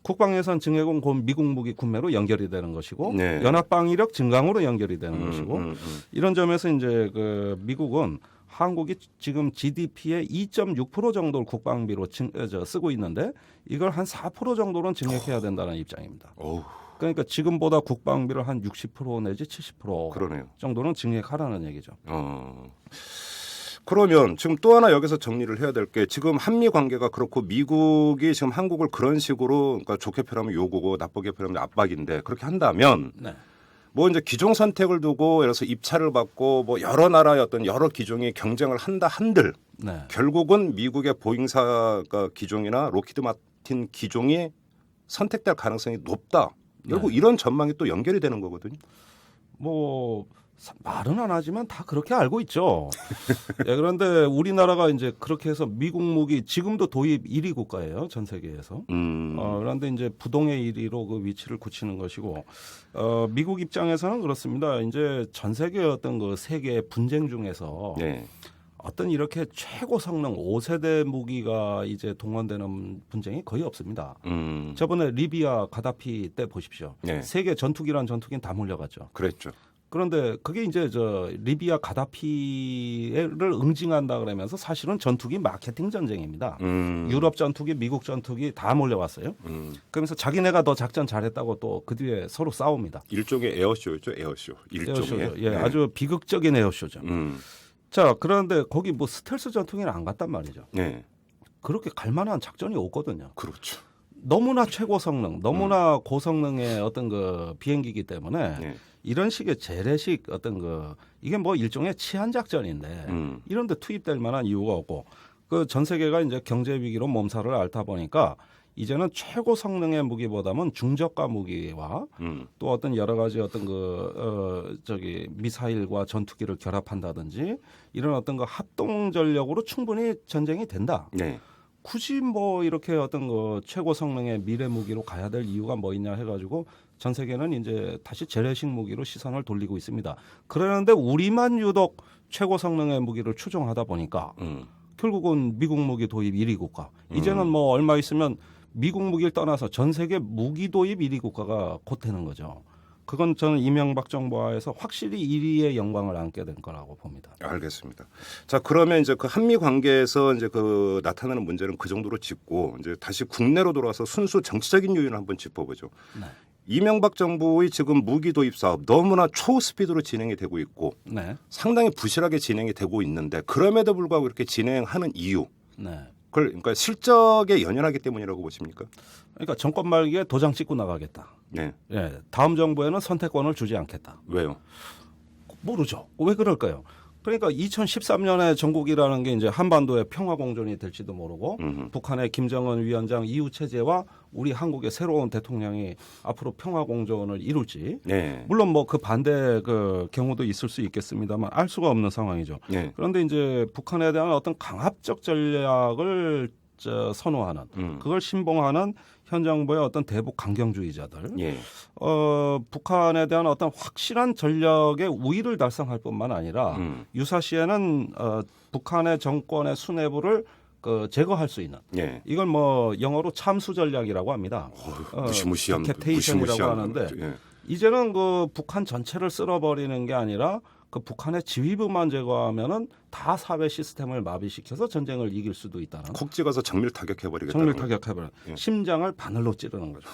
국방 예산 증액은 곧 미국 무기 구매로 연결이 되는 것이고 네. 연합방위력 증강으로 연결이 되는 것이고 이런 점에서 이제 미국은 한국이 지금 GDP의 2.6% 정도를 국방비로 쓰고 있는데 이걸 한 4% 정도는 증액해야 된다는 입장입니다. 어우. 그러니까 지금보다 국방비를 한 60% 내지 70% 그러네요. 정도는 증액하라는 얘기죠. 그러면 지금 또 하나 여기서 정리를 해야 될 게 지금 한미 관계가 그렇고 미국이 지금 한국을 그런 식으로 그러니까 좋게 표현하면 요구고 나쁘게 표현하면 압박인데 그렇게 한다면 네. 뭐 이제 기종 선택을 두고 예를 들어서 입찰을 받고 뭐 여러 나라의 어떤 여러 기종이 경쟁을 한다 한들 네. 결국은 미국의 보잉사 기종이나 로키드 마틴 기종이 선택될 가능성이 높다. 결국 네. 이런 전망이 또 연결이 되는 거거든요. 뭐 말은 안 하지만 다 그렇게 알고 있죠. 예, 그런데 우리나라가 이제 그렇게 해서 미국 무기 지금도 도입 1위 국가예요. 전 세계에서. 그런데 이제 부동의 1위로 그 위치를 굳히는 것이고 미국 입장에서는 그렇습니다. 이제 전 세계 어떤 세계 분쟁 중에서 네. 어떤 이렇게 최고 성능 5세대 무기가 이제 동원되는 분쟁이 거의 없습니다. 저번에 리비아 가다피 때 보십시오. 네. 세계 전투기란 전투기는 다 몰려갔죠. 그랬죠. 그런데 그게 이제 리비아 가다피를 응징한다 그러면서 사실은 전투기 마케팅 전쟁입니다. 유럽 전투기, 미국 전투기 다 몰려왔어요. 그러면서 자기네가 더 작전 잘했다고 또 그 뒤에 서로 싸웁니다. 일종의 에어쇼였죠. 에어쇼. 일종의. 에어쇼죠. 예, 네. 아주 비극적인 에어쇼죠. 자, 그런데 거기 뭐 스텔스 전투기는 안 갔단 말이죠. 네. 그렇게 갈 만한 작전이 없거든요. 그렇죠. 너무나 최고 성능, 너무나 고성능의 어떤 비행기이기 때문에 네. 이런 식의 재래식 어떤 이게 뭐 일종의 치안 작전인데 이런 데 투입될 만한 이유가 없고 전 세계가 이제 경제 위기로 몸살을 앓다 보니까 이제는 최고 성능의 무기보다는 중저가 무기와 또 어떤 여러 가지 어떤 미사일과 전투기를 결합한다든지 이런 어떤 합동 전력으로 충분히 전쟁이 된다. 네. 굳이 뭐 이렇게 어떤 최고 성능의 미래 무기로 가야 될 이유가 뭐 있냐 해가지고 전 세계는 이제 다시 재래식 무기로 시선을 돌리고 있습니다. 그러는데 우리만 유독 최고 성능의 무기를 추종하다 보니까 결국은 미국 무기 도입 1위 국가. 이제는 뭐 얼마 있으면 미국 무기를 떠나서 전 세계 무기 도입 1위 국가가 곧 되는 거죠. 그건 저는 이명박 정부 하에서 확실히 1위의 영광을 안게 된 거라고 봅니다. 알겠습니다. 자, 그러면 이제 그 한미 관계에서 이제 그 나타나는 문제는 그 정도로 짚고 이제 다시 국내로 돌아와서 순수 정치적인 요인을 한번 짚어보죠. 네. 이명박 정부의 지금 무기 도입 사업 너무나 초스피드로 진행이 되고 있고 네. 상당히 부실하게 진행이 되고 있는데 그럼에도 불구하고 이렇게 진행하는 이유, 네. 그러니까 실적에 연연하기 때문이라고 보십니까? 그러니까 정권 말기에 도장 찍고 나가겠다. 네. 예, 다음 정부에는 선택권을 주지 않겠다. 왜요? 모르죠. 왜 그럴까요? 그러니까 2013년에 전국이라는 게 이제 한반도의 평화 공존이 될지도 모르고 북한의 김정은 위원장 이후 체제와 우리 한국의 새로운 대통령이 앞으로 평화 공존을 이룰지. 네. 물론 뭐 그 반대 그 경우도 있을 수 있겠습니다만 알 수가 없는 상황이죠. 네. 그런데 이제 북한에 대한 어떤 강압적 전략을 선호하는 그걸 신봉하는 현 정부의 어떤 대북 강경주의자들, 예. 북한에 대한 어떤 확실한 전력의 우위를 달성할 뿐만 아니라 유사시에는 북한의 정권의 수뇌부를 제거할 수 있는 예. 이걸 뭐 영어로 참수 전략이라고 합니다. 무시무시한 캡테이션이라고 하는데 예. 이제는 그 북한 전체를 쓸어버리는 게 아니라 그 북한의 지휘부만 제거하면은 다 사회 시스템을 마비시켜서 전쟁을 이길 수도 있다는. 콕 찍어서 정밀 타격해버리겠다. 정밀 타격해버려. 예. 심장을 바늘로 찌르는 거죠.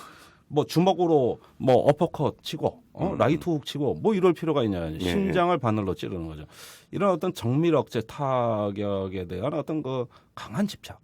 뭐 주먹으로 뭐 어퍼컷 치고 라이트 훅 치고 뭐 이럴 필요가 있냐. 예. 심장을 바늘로 찌르는 거죠. 이런 어떤 정밀 억제 타격에 대한 어떤 그 강한 집착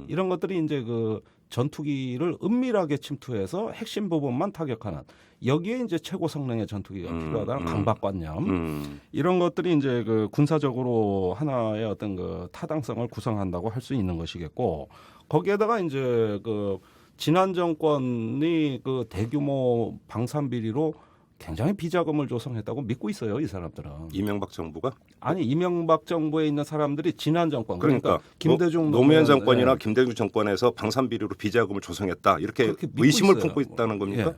이런 것들이 이제 그 전투기를 은밀하게 침투해서 핵심 부분만 타격하는 여기에 이제 최고 성능의 전투기가 필요하다는 강박관념 이런 것들이 이제 그 군사적으로 하나의 어떤 그 타당성을 구성한다고 할 수 있는 것이겠고 거기에다가 이제 그 지난 정권이 그 대규모 방산 비리로 굉장히 비자금을 조성했다고 믿고 있어요, 이 사람들은. 이명박 정부가? 아니 이명박 정부에 있는 사람들이 지난 정권 그러니까 김대중 노무현 정권이나 네. 김대중 정권에서 방산 비리로 비자금을 조성했다 이렇게 그렇게 믿고 의심을 있어요. 품고 있다는 겁니까? 예.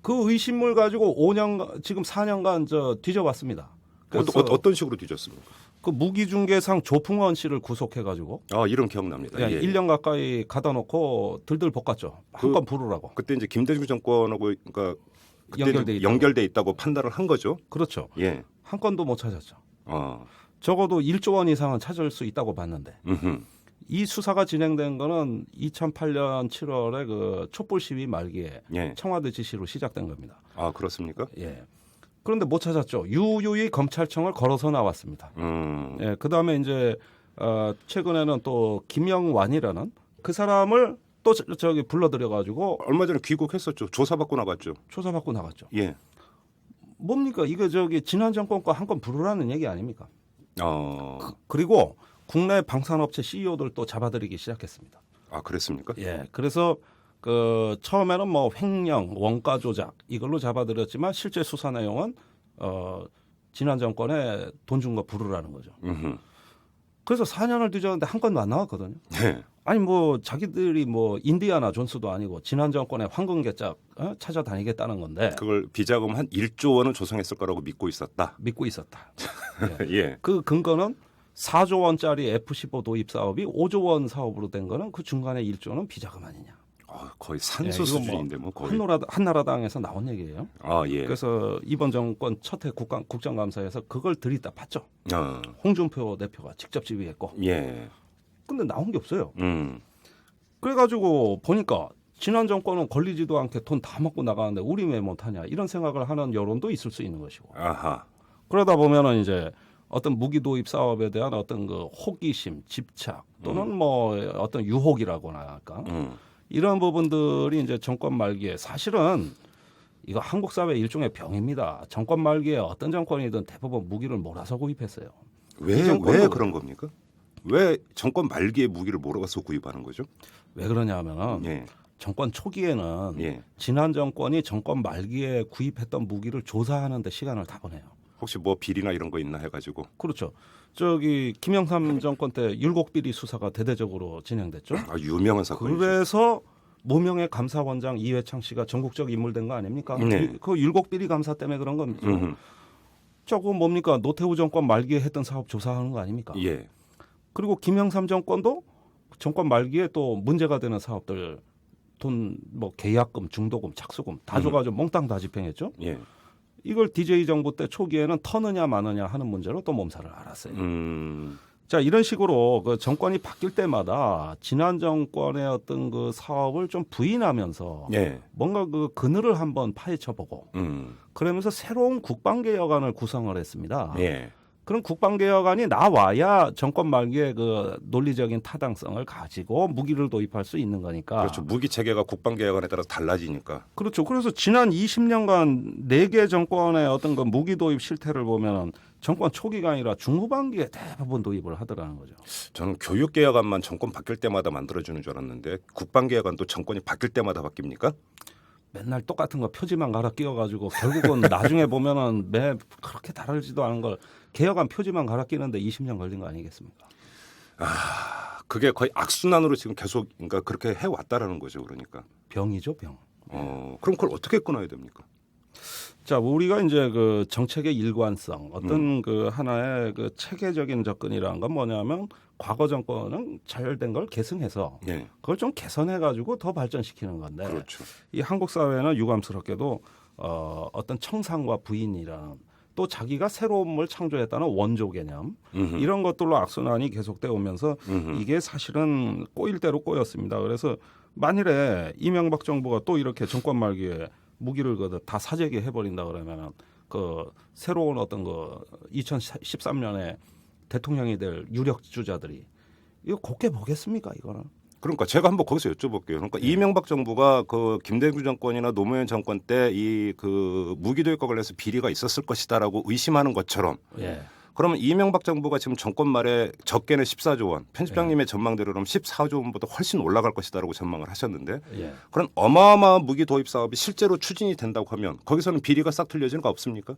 그 의심을 가지고 5년 지금 4년간 뒤져봤습니다. 그래서 어떤 식으로 뒤졌습니까? 그 무기중개상 조풍원 씨를 구속해가지고 아, 이름 기억납니다. 예. 1년 가까이 가다 놓고 들들 볶았죠. 한 건 부르라고. 그때 이제 김대중 정권하고 그러니까 연결돼 연결돼 있다고 판단을 한 거죠. 그렇죠. 예. 한 건도 못 찾았죠. 아. 적어도 1조 원 이상은 찾을 수 있다고 봤는데 음흠. 이 수사가 진행된 거는 2008년 7월에 그 촛불 시위 말기에 예. 청와대 지시로 시작된 겁니다. 아, 그렇습니까? 예. 그런데 못 찾았죠. 유유히 검찰청을 걸어서 나왔습니다. 예. 그다음에 이제 최근에는 또 김영완이라는 그 사람을 또 저기 불러들여 가지고 얼마 전에 귀국했었죠. 조사받고 나갔죠. 조사받고 나갔죠. 예. 뭡니까? 이거 저기 지난 정권과 한 건 부르라는 얘기 아닙니까? 그리고 국내 방산업체 CEO들 또 잡아들이기 시작했습니다. 아, 그랬습니까? 예. 그래서 그 처음에는 뭐 횡령, 원가 조작 이걸로 잡아들였지만 실제 수사 내용은 지난 정권에 돈 준 거 부르라는 거죠. 그래서 4년을 뒤졌는데 한 건도 안 나왔거든요. 네. 아니 뭐 자기들이 뭐 인디아나 존스도 아니고 지난 정권에 황금개짝 찾아다니겠다는 건데 그걸 비자금 한 1조 원은 조성했을 거라고 믿고 있었다. 믿고 있었다. 예. 그 근거는 4조 원짜리 F-15 도입 사업이 5조 원 사업으로 된 거는 그 중간에 1조는 비자금 아니냐. 거의 산수 예, 이거 수준인데 뭐 거의. 한나라당에서 나온 얘기예요. 아, 예. 그래서 이번 정권 첫해 국정감사에서 그걸 들이다 팠죠. 아, 홍준표 대표가 직접 지휘했고. 예. 근데 나온 게 없어요. 그래가지고 보니까 지난 정권은 걸리지도 않게 돈 다 먹고 나가는데 우리 왜 못하냐 이런 생각을 하는 여론도 있을 수 있는 것이고. 아하. 그러다 보면은 이제 어떤 무기 도입 사업에 대한 어떤 그 호기심, 집착 또는 뭐 어떤 유혹이라고나 할까 이런 부분들이 이제 정권 말기에 사실은 이거 한국 사회 일종의 병입니다. 정권 말기에 어떤 정권이든 대부분 무기를 몰아서 구입했어요. 왜 그런 겁니까? 왜 정권 말기에 무기를 몰아가서 구입하는 거죠? 왜 그러냐면은 예. 정권 초기에는 예. 지난 정권이 정권 말기에 구입했던 무기를 조사하는 데 시간을 다 보내요. 혹시 뭐 비리나 이런 거 있나 해가지고. 그렇죠. 저기 김영삼 정권 때 율곡비리 수사가 대대적으로 진행됐죠. 아, 유명한 사건이죠. 그래서 무명의 감사원장 이회창 씨가 전국적 인물된 거 아닙니까? 네. 그 율곡비리 감사 때문에 그런 겁니다. 저거 뭡니까? 노태우 정권 말기에 했던 사업 조사하는 거 아닙니까? 예. 그리고 김영삼 정권도 정권 말기에 또 문제가 되는 사업들 돈 뭐 계약금, 중도금, 착수금 다 줘가지고 몽땅 다 집행했죠. 예. 이걸 DJ 정부 때 초기에는 터느냐 마느냐 하는 문제로 또 몸살을 앓았어요. 자, 이런 식으로 그 정권이 바뀔 때마다 지난 정권의 어떤 그 사업을 좀 부인하면서 예. 뭔가 그 그늘을 한번 파헤쳐보고 그러면서 새로운 국방개혁안을 구성을 했습니다. 예. 그런 국방개혁안이 나와야 정권 말기에 그 논리적인 타당성을 가지고 무기를 도입할 수 있는 거니까. 그렇죠. 무기 체계가 국방 개혁안에 따라서 달라지니까. 그렇죠. 그래서 지난 20년간 4개 정권의 어떤 그 무기 도입 실태를 보면은 정권 초기가 아니라 중후반기에 대부분 도입을 하더라는 거죠. 저는 교육 개혁안만 정권 바뀔 때마다 만들어주는 줄 알았는데 국방 개혁안도 정권이 바뀔 때마다 바뀝니까? 맨날 똑같은 거 표지만 갈아 끼워가지고 결국은 나중에 보면은 매 그렇게 다르지도 않은 걸 개혁안 표지만 갈아 끼는데 20년 걸린 거 아니겠습니까? 그게 거의 악순환으로 지금 계속 그러니까 그렇게 해왔다라는 거죠. 그러니까. 병이죠, 병. 그럼 그걸 어떻게 끊어야 됩니까? 자, 우리가 이제 그 정책의 일관성, 어떤 그 하나의 그 체계적인 접근이라는 건 뭐냐면 과거 정권은 잘된 걸 계승해서 예. 그걸 좀 개선해가지고 더 발전시키는 건데 그렇죠. 이 한국 사회는 유감스럽게도 어떤 청산과 부인이라는 또 자기가 새로움을 창조했다는 원조 개념 이런 것들로 악순환이 계속되어 오면서 이게 사실은 꼬일 대로 꼬였습니다. 그래서 만일에 이명박 정부가 또 이렇게 정권 말기에 무기를 다 사재기 해버린다 그러면은 그 새로운 어떤 그 2013년에 대통령이 될 유력 주자들이 이거 곱게 보겠습니까 이거는? 그러니까 제가 한번 거기서 여쭤볼게요. 그러니까 이명박 정부가 그 김대중 정권이나 노무현 정권 때 이 그 무기 도입과 관련해서 비리가 있었을 것이다라고 의심하는 것처럼 예. 그러면 이명박 정부가 지금 정권 말에 적게는 14조 원, 편집장님의 전망대로 그럼 14조 원보다 훨씬 올라갈 것이다라고 전망을 하셨는데 예. 그런 어마어마한 무기 도입 사업이 실제로 추진이 된다고 하면 거기서는 비리가 싹 틀려지는 거 없습니까?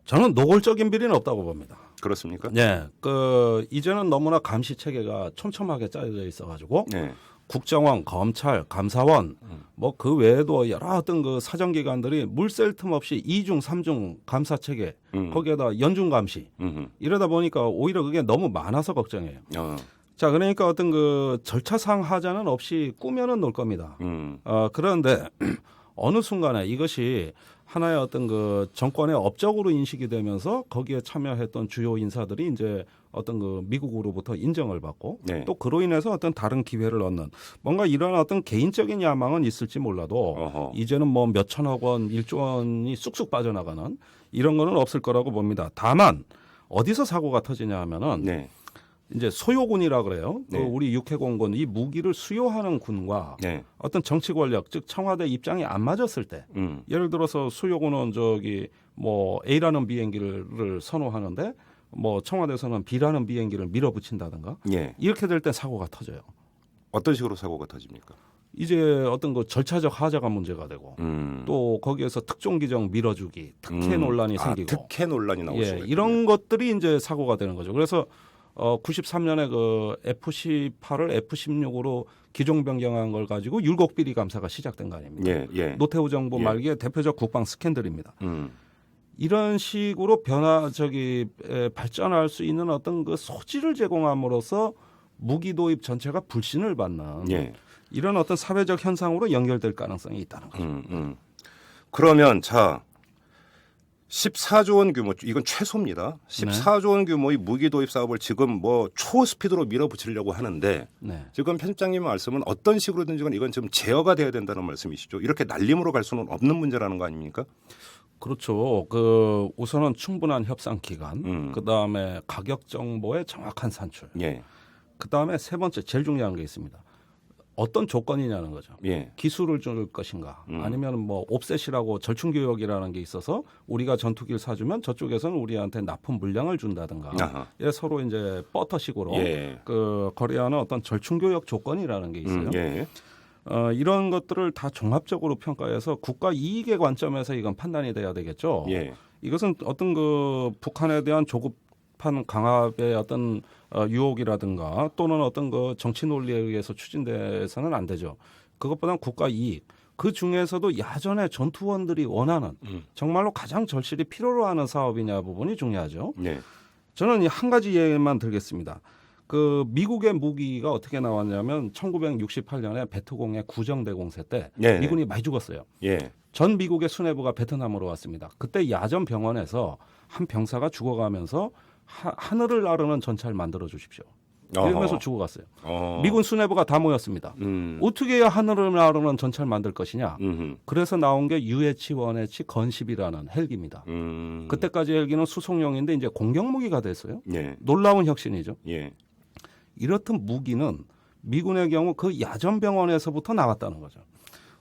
저는 노골적인 비리는 없다고 봅니다. 그렇습니까? 네, 그 이제는 너무나 감시 체계가 촘촘하게 짜여져 있어가지고 네. 국정원, 검찰, 감사원, 뭐 그 외에도 여러 어떤 그 사정기관들이 물샐 틈 없이 2중, 3중 감사 체계, 거기에다 연중 감시 이러다 보니까 오히려 그게 너무 많아서 걱정해요. 자, 그러니까 어떤 그 절차상 하자는 없이 꾸며는 놓을 겁니다. 그런데 어느 순간에 이것이 하나의 어떤 그 정권의 업적으로 인식이 되면서 거기에 참여했던 주요 인사들이 이제 어떤 그 미국으로부터 인정을 받고 네. 또 그로 인해서 어떤 다른 기회를 얻는 뭔가 이런 어떤 개인적인 야망은 있을지 몰라도 어허. 이제는 뭐 몇천억 원, 1조 원이 쑥쑥 빠져나가는 이런 거는 없을 거라고 봅니다. 다만 어디서 사고가 터지냐 하면은 네. 이제 소요군이라 그래요. 네. 그 우리 육해공군 이 무기를 수요하는 군과 네. 어떤 정치 권력 즉 청와대 입장이 안 맞았을 때 예를 들어서 수요군은 저기 뭐 A라는 비행기를 선호하는데 뭐 청와대에서는 B라는 비행기를 밀어붙인다든가 예. 이렇게 될 때 사고가 터져요. 어떤 식으로 사고가 터집니까? 이제 어떤 그 절차적 하자가 문제가 되고 또 거기에서 특종 기정 밀어주기 특혜 논란이 생기고 특혜 논란이 나올 수가 예, 있군요. 이런 것들이 이제 사고가 되는 거죠. 그래서 93년에 그 F-18을 F-16으로 기종 변경한 걸 가지고 율곡 비리 감사가 시작된 거 아닙니까? 예, 예. 노태우 정부 예. 말기에 대표적 국방 스캔들입니다. 음. 이런 식으로 발전할 수 있는 어떤 그 소지를 제공함으로써 무기 도입 전체가 불신을 받는 예. 이런 어떤 사회적 현상으로 연결될 가능성이 있다는 거죠. 그러면 자 14조 원 규모 이건 최소입니다. 14조 원 규모의 무기 도입 사업을 지금 뭐 초스피드로 밀어붙이려고 하는데 네. 지금 편집장님 말씀은 어떤 식으로든지 이건 좀 제어가 돼야 된다는 말씀이시죠. 이렇게 날림으로 갈 수는 없는 문제라는 거 아닙니까? 그렇죠. 그 우선은 충분한 협상 기간, 그 다음에 가격 정보의 정확한 산출, 예. 그 다음에 세 번째 제일 중요한 게 있습니다. 어떤 조건이냐는 거죠. 예. 기술을 줄 것인가, 아니면 뭐 옵셋이라고 절충 교역이라는 게 있어서 우리가 전투기를 사주면 저쪽에서는 우리한테 납품 물량을 준다든가, 아하. 예, 서로 이제 버터식으로 예. 그 거래하는 어떤 절충 교역 조건이라는 게 있어요. 예. 이런 것들을 다 종합적으로 평가해서 국가 이익의 관점에서 이건 판단이 돼야 되겠죠. 예. 이것은 어떤 그 북한에 대한 조급한 강압의 어떤 유혹이라든가 또는 어떤 그 정치 논리에 의해서 추진돼서는 안 되죠. 그것보다는 국가 이익. 그 중에서도 야전의 전투원들이 원하는 정말로 가장 절실히 필요로 하는 사업이냐 부분이 중요하죠. 예. 저는 한 가지 예만 들겠습니다. 그 미국의 무기가 어떻게 나왔냐면 1968년에 베트공의 구정대공세 때 네. 미군이 많이 죽었어요. 예. 전 미국의 수뇌부가 베트남으로 왔습니다. 그때 야전 병원에서 한 병사가 죽어가면서 하늘을 나르는 전차를 만들어 주십시오. 이러면서 어허. 죽어갔어요. 어. 미군 수뇌부가 다 모였습니다. 어떻게 해야 하늘을 나르는 전차를 만들 것이냐. 음흠. 그래서 나온 게 UH-1H 건십이라는 헬기입니다. 그때까지 헬기는 수송용인데 이제 공격무기가 됐어요. 예. 놀라운 혁신이죠. 예. 이렇듯 무기는 미군의 경우 그 야전병원에서부터 나왔다는 거죠.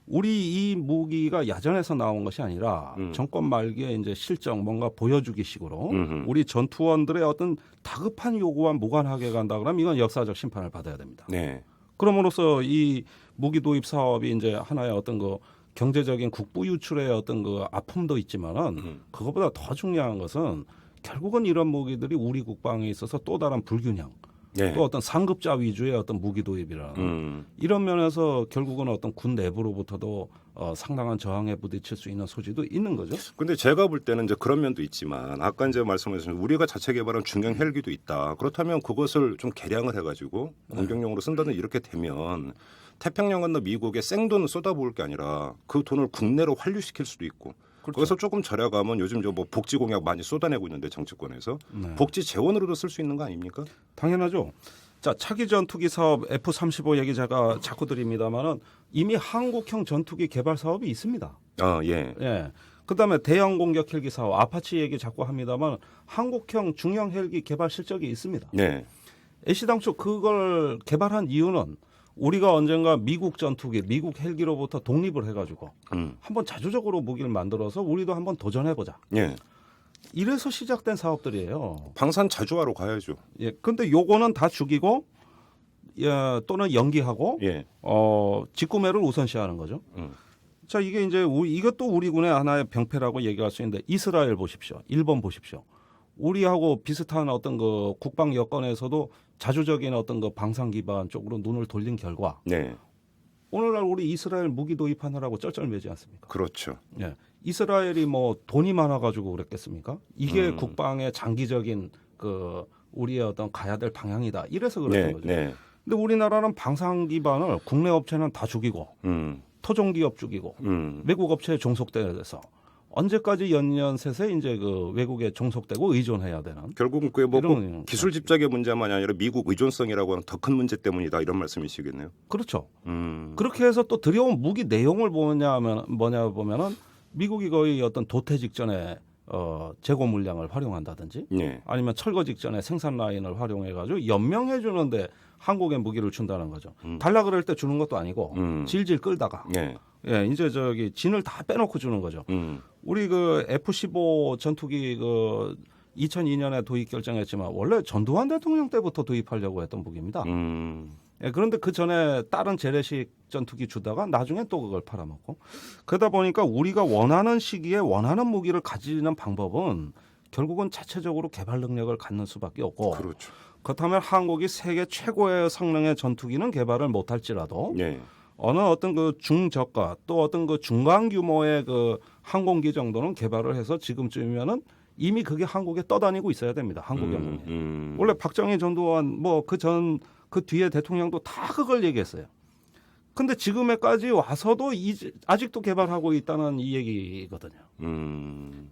우리 이 무기가 야전에서 나온 것이 아니라 정권 말기에 이제 실정 뭔가 보여주기식으로 우리 전투원들의 어떤 다급한 요구와 무관하게 간다 그러면 이건 역사적 심판을 받아야 됩니다. 네. 그럼으로써 이 무기 도입 사업이 이제 하나의 어떤 그 경제적인 국부 유출의 어떤 그 아픔도 있지만은 그것보다 더 중요한 것은 결국은 이런 무기들이 우리 국방에 있어서 또 다른 불균형, 네. 또 어떤 상급자 위주의 어떤 무기 도입이라는 이런 면에서 결국은 어떤 군 내부로부터도 상당한 저항에 부딪힐 수 있는 소지도 있는 거죠. 근데 제가 볼 때는 이제 그런 면도 있지만 아까 이제 말씀하신 우리가 자체 개발한 중형 헬기도 있다. 그렇다면 그것을 좀 개량을 해가지고 공격용으로 쓴다든 이렇게 되면 태평양 건너 미국에 생돈 쏟아부을 게 아니라 그 돈을 국내로 환류시킬 수도 있고. 그렇죠. 거기서 조금 절약하면 요즘 저 뭐 복지 공약 많이 쏟아내고 있는데 정치권에서 네. 복지 재원으로도 쓸 수 있는 거 아닙니까? 당연하죠. 자, 차기 전투기 사업 F-35 얘기 제가 자꾸 드립니다만은 이미 한국형 전투기 개발 사업이 있습니다. 아 예. 예. 그다음에 대형 공격 헬기 사업 아파치 얘기 자꾸 합니다만 한국형 중형 헬기 개발 실적이 있습니다. 네. 애시당초 그걸 개발한 이유는 우리가 언젠가 미국 전투기, 미국 헬기로부터 독립을 해가지고 한번 자주적으로 무기를 만들어서 우리도 한번 도전해보자. 예. 이래서 시작된 사업들이에요. 방산 자주하러 가야죠. 예. 근데 요거는 다 죽이고 또는 연기하고 예. 직구매를 우선시하는 거죠. 자, 이게 이제 이것도 우리 군의 하나의 병폐라고 얘기할 수 있는데 이스라엘 보십시오. 일본 보십시오. 우리하고 비슷한 어떤 그 국방 여건에서도 자주적인 어떤 그 방산 기반 쪽으로 눈을 돌린 결과 네. 오늘날 우리 이스라엘 무기 도입하느라고 쩔쩔매지 않습니까? 그렇죠. 예. 이스라엘이 뭐 돈이 많아가지고 그랬겠습니까? 이게 국방의 장기적인 그 우리의 어떤 가야 될 방향이다. 이래서 그랬던 네. 거죠. 네. 근데 우리나라는 방산 기반을 국내 업체는 다 죽이고 토종 기업 죽이고 외국 업체에 종속돼서 언제까지 연년셋에 이제 그 외국에 종속되고 의존해야 되는 결국은 그게 뭐 이런 기술 집착의 문제만이 아니라 미국 의존성이라고 하는 더 큰 문제 때문이다 이런 말씀이시겠네요. 그렇죠. 그렇게 해서 또 들여온 무기 내용을 뭐냐 보면은 미국이 거의 어떤 도태 직전에 재고 물량을 활용한다든지 네. 아니면 철거 직전에 생산 라인을 활용해 가지고 연명해 주는데 한국에 무기를 준다는 거죠. 달라 그럴 때 주는 것도 아니고 질질 끌다가 네. 예, 이제 저기 진을 다 빼놓고 주는 거죠. 우리 그 F-15 전투기 그 2002년에 도입 결정했지만 원래 전두환 대통령 때부터 도입하려고 했던 무기입니다. 예, 그런데 그 전에 다른 재래식 전투기 주다가 나중에 또 그걸 팔아먹고 그러다 보니까 우리가 원하는 시기에 원하는 무기를 가지는 방법은 결국은 자체적으로 개발 능력을 갖는 수밖에 없고 그렇죠. 그렇다면 한국이 세계 최고의 성능의 전투기는 개발을 못할지라도 네. 어느 어떤 그 중저가 또 어떤 그 중간 규모의 그 항공기 정도는 개발을 해서 지금쯤이면은 이미 그게 한국에 떠다니고 있어야 됩니다. 한국 영웅이. 원래 박정희 전두환 뭐 그 뒤에 대통령도 다 그걸 얘기했어요. 근데 지금에까지 와서도 아직도 개발하고 있다는 이 얘기거든요.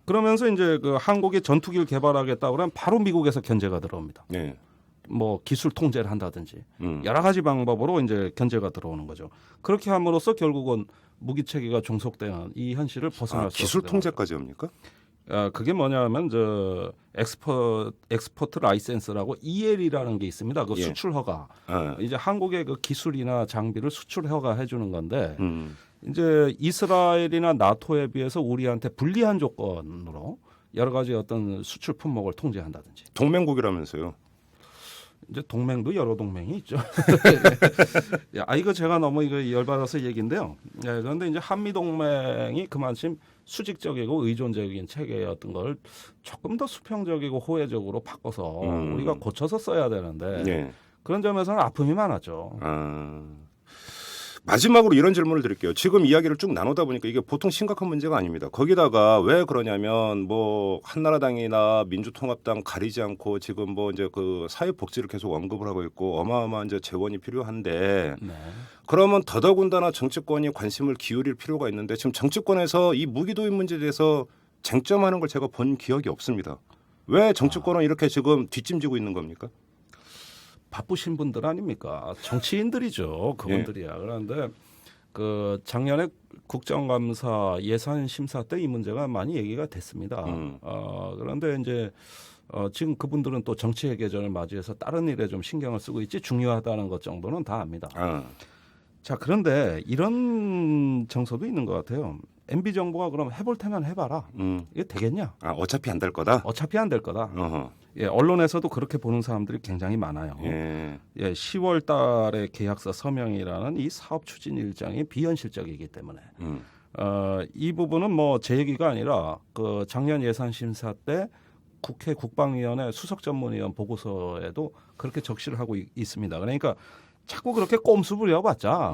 그러면서 이제 그 한국이 전투기를 개발하겠다 그러면 바로 미국에서 견제가 들어옵니다. 네. 뭐 기술 통제를 한다든지 여러 가지 방법으로 이제 견제가 들어오는 거죠. 그렇게 함으로써 결국은 무기 체계가 종속되는 이 현실을 벗어날 수 기술 없게 통제까지 합니까? 그게 뭐냐면 저 엑스포트 라이센스라고 EL이라는 게 있습니다. 그 예. 수출 허가. 아. 이제 한국의 그 기술이나 장비를 수출 허가해 주는 건데 이제 이스라엘이나 나토에 비해서 우리한테 불리한 조건으로 여러 가지 어떤 수출 품목을 통제한다든지. 동맹국이라면서요. 이제 동맹도 여러 동맹이 있죠. 이거 제가 너무 이거 열받아서 얘기인데요. 예, 그런데 이제 한미 동맹이 그만큼 수직적이고 의존적인 체계였던 걸 조금 더 수평적이고 호혜적으로 바꿔서 우리가 고쳐서 써야 되는데 네. 그런 점에서는 아픔이 많았죠. 마지막으로 이런 질문을 드릴게요. 지금 이야기를 쭉 나누다 보니까 이게 보통 심각한 문제가 아닙니다. 거기다가 왜 그러냐면 뭐 한나라당이나 민주통합당 가리지 않고 지금 뭐 이제 그 사회복지를 계속 언급을 하고 있고 어마어마한 이제 재원이 필요한데 네. 그러면 더더군다나 정치권이 관심을 기울일 필요가 있는데 지금 정치권에서 이 무기도입 문제에 대해서 쟁점하는 걸 제가 본 기억이 없습니다. 왜 정치권은 이렇게 지금 뒷짐지고 있는 겁니까? 바쁘신 분들 아닙니까? 정치인들이죠. 그분들이야. 그런데 그 작년에 국정감사 예산 심사 때 이 문제가 많이 얘기가 됐습니다. 그런데 이제 지금 그분들은 또 정치의 계절을 맞이해서 다른 일에 좀 신경을 쓰고 있지 중요하다는 것 정도는 다 압니다. 자, 그런데 이런 정서도 있는 것 같아요. MB 정부가 그럼 해볼 테면 해봐라. 이게 되겠냐? 어차피 안 될 거다. 어차피 안 될 거다. 어허. 예, 언론에서도 그렇게 보는 사람들이 굉장히 많아요. 예. 10월 달에 계약서 서명이라는 이 사업 추진 일정이 비현실적이기 때문에 이 부분은 뭐 제 얘기가 아니라 그 작년 예산 심사 때 국회 국방위원회 수석전문위원 보고서에도 그렇게 적시를 하고 있습니다. 그러니까 자꾸 그렇게 꼼수 부려봤자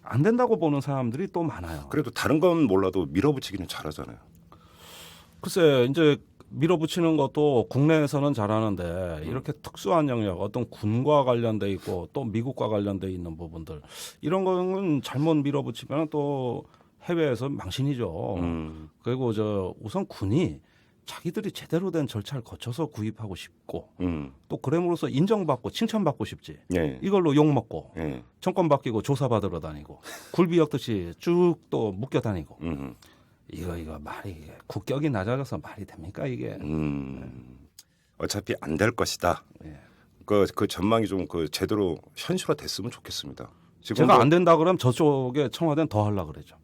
안 된다고 보는 사람들이 또 많아요. 그래도 다른 건 몰라도 밀어붙이기는 잘하잖아요. 글쎄 이제 밀어붙이는 것도 국내에서는 잘하는데 이렇게 특수한 영역 어떤 군과 관련돼 있고 또 미국과 관련돼 있는 부분들 이런 거는 잘못 밀어붙이면 또 해외에서 망신이죠. 그리고 우선 군이 자기들이 제대로 된 절차를 거쳐서 구입하고 싶고 또 그램으로써 인정받고 칭찬받고 싶지. 예. 이걸로 욕먹고 예. 정권 바뀌고 조사받으러 다니고 굴비역듯이 쭉 또 묶여 다니고 이거 말이 국격이 낮아져서 말이 됩니까 이게? 어차피 안 될 것이다. 예. 그 전망이 좀 그 제대로 현실화됐으면 좋겠습니다. 지금 제가 안 된다 그러면 저쪽에 청와대는 더 하려고 그러죠.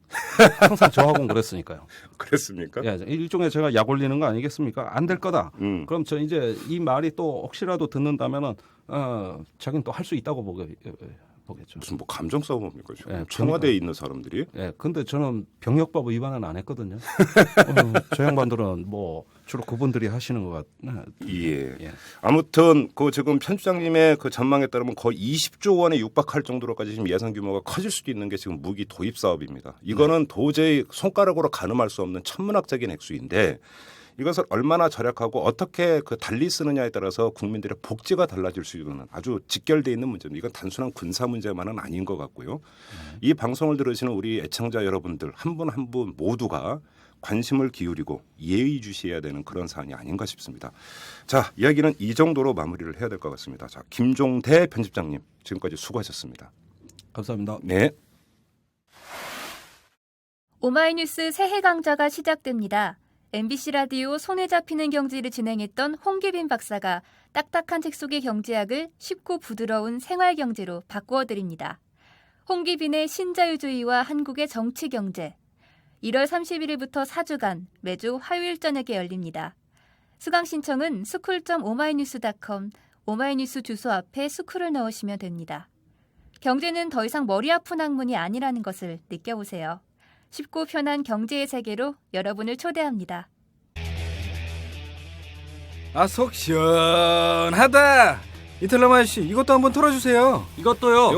항상 저하고는 그랬으니까요. 그랬습니까? 예, 일종의 제가 약 올리는 거 아니겠습니까? 안 될 거다. 그럼 저 이제 이 말이 또 혹시라도 듣는다면은 자기는 또 할 수 있다고 보겠죠. 무슨 뭐 감정 싸움입니까? 지금? 예, 청와대에 있는 사람들이? 예, 근데 저는 병역법 위반은 안 했거든요. 저 양반들은 뭐 주로 그분들이 하시는 것 같네. 예. 아무튼 그 지금 편집장님의 그 전망에 따르면 거의 20조 원에 육박할 정도로까지 지금 예산 규모가 커질 수도 있는 게 지금 무기 도입 사업입니다. 이거는 도저히 손가락으로 가늠할 수 없는 천문학적인 액수인데 이것을 얼마나 절약하고 어떻게 그 달리 쓰느냐에 따라서 국민들의 복지가 달라질 수 있는 아주 직결돼 있는 문제입니다. 이건 단순한 군사 문제만은 아닌 것 같고요. 이 방송을 들으시는 우리 애청자 여러분들 한 분 한 분 모두가 관심을 기울이고 예의주시해야 되는 그런 사안이 아닌가 싶습니다. 자, 이야기는 이 정도로 마무리를 해야 될 것 같습니다. 자, 김종대 편집장님 지금까지 수고하셨습니다. 감사합니다. 네. 오마이뉴스 새해 강좌가 시작됩니다. MBC 라디오 손에 잡히는 경제를 진행했던 홍기빈 박사가 딱딱한 책 속의 경제학을 쉽고 부드러운 생활 경제로 바꾸어 드립니다. 홍기빈의 신자유주의와 한국의 정치 경제. 1월 31일부터 4주간 매주 화요일 저녁에 열립니다. 수강 신청은 school.oma이뉴스.com 오마이뉴스 주소 앞에 스쿨을 넣으시면 됩니다. 경제는 더 이상 머리 아픈 학문이 아니라는 것을 느껴보세요. 쉽고 편한 경제의 세계로 여러분을 초대합니다. 속 시원하다. 이탈람 아저씨 이것도 한번 털어주세요. 이것도요.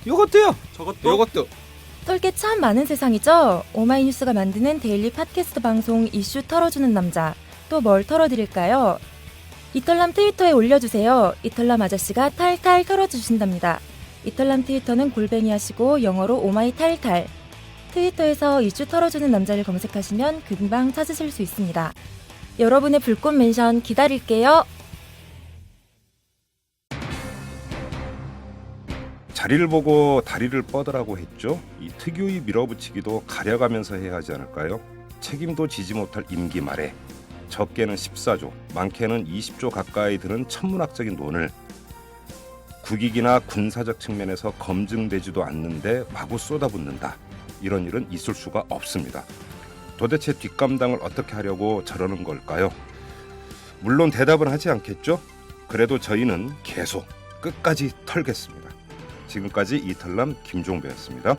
요것도요. 저것도. 털 게 참 많은 세상이죠. 오마이뉴스가 만드는 데일리 팟캐스트 방송 이슈 털어주는 남자. 또 뭘 털어드릴까요? 이털남 트위터에 올려주세요. 이털남 아저씨가 탈탈 털어주신답니다. 이털남 트위터는 골뱅이 하시고 영어로 오마이탈탈. 트위터에서 이슈 털어주는 남자를 검색하시면 금방 찾으실 수 있습니다. 여러분의 불꽃 멘션 기다릴게요. 자리를 보고 다리를 뻗으라고 했죠. 이 특유의 밀어붙이기도 가려가면서 해야 하지 않을까요? 책임도 지지 못할 임기 말에 적게는 14조, 많게는 20조 가까이 드는 천문학적인 돈을 국익이나 군사적 측면에서 검증되지도 않는데 마구 쏟아붓는다. 이런 일은 있을 수가 없습니다. 도대체 뒷감당을 어떻게 하려고 저러는 걸까요? 물론 대답은 하지 않겠죠? 그래도 저희는 계속 끝까지 털겠습니다. 지금까지 이털남 김종배였습니다.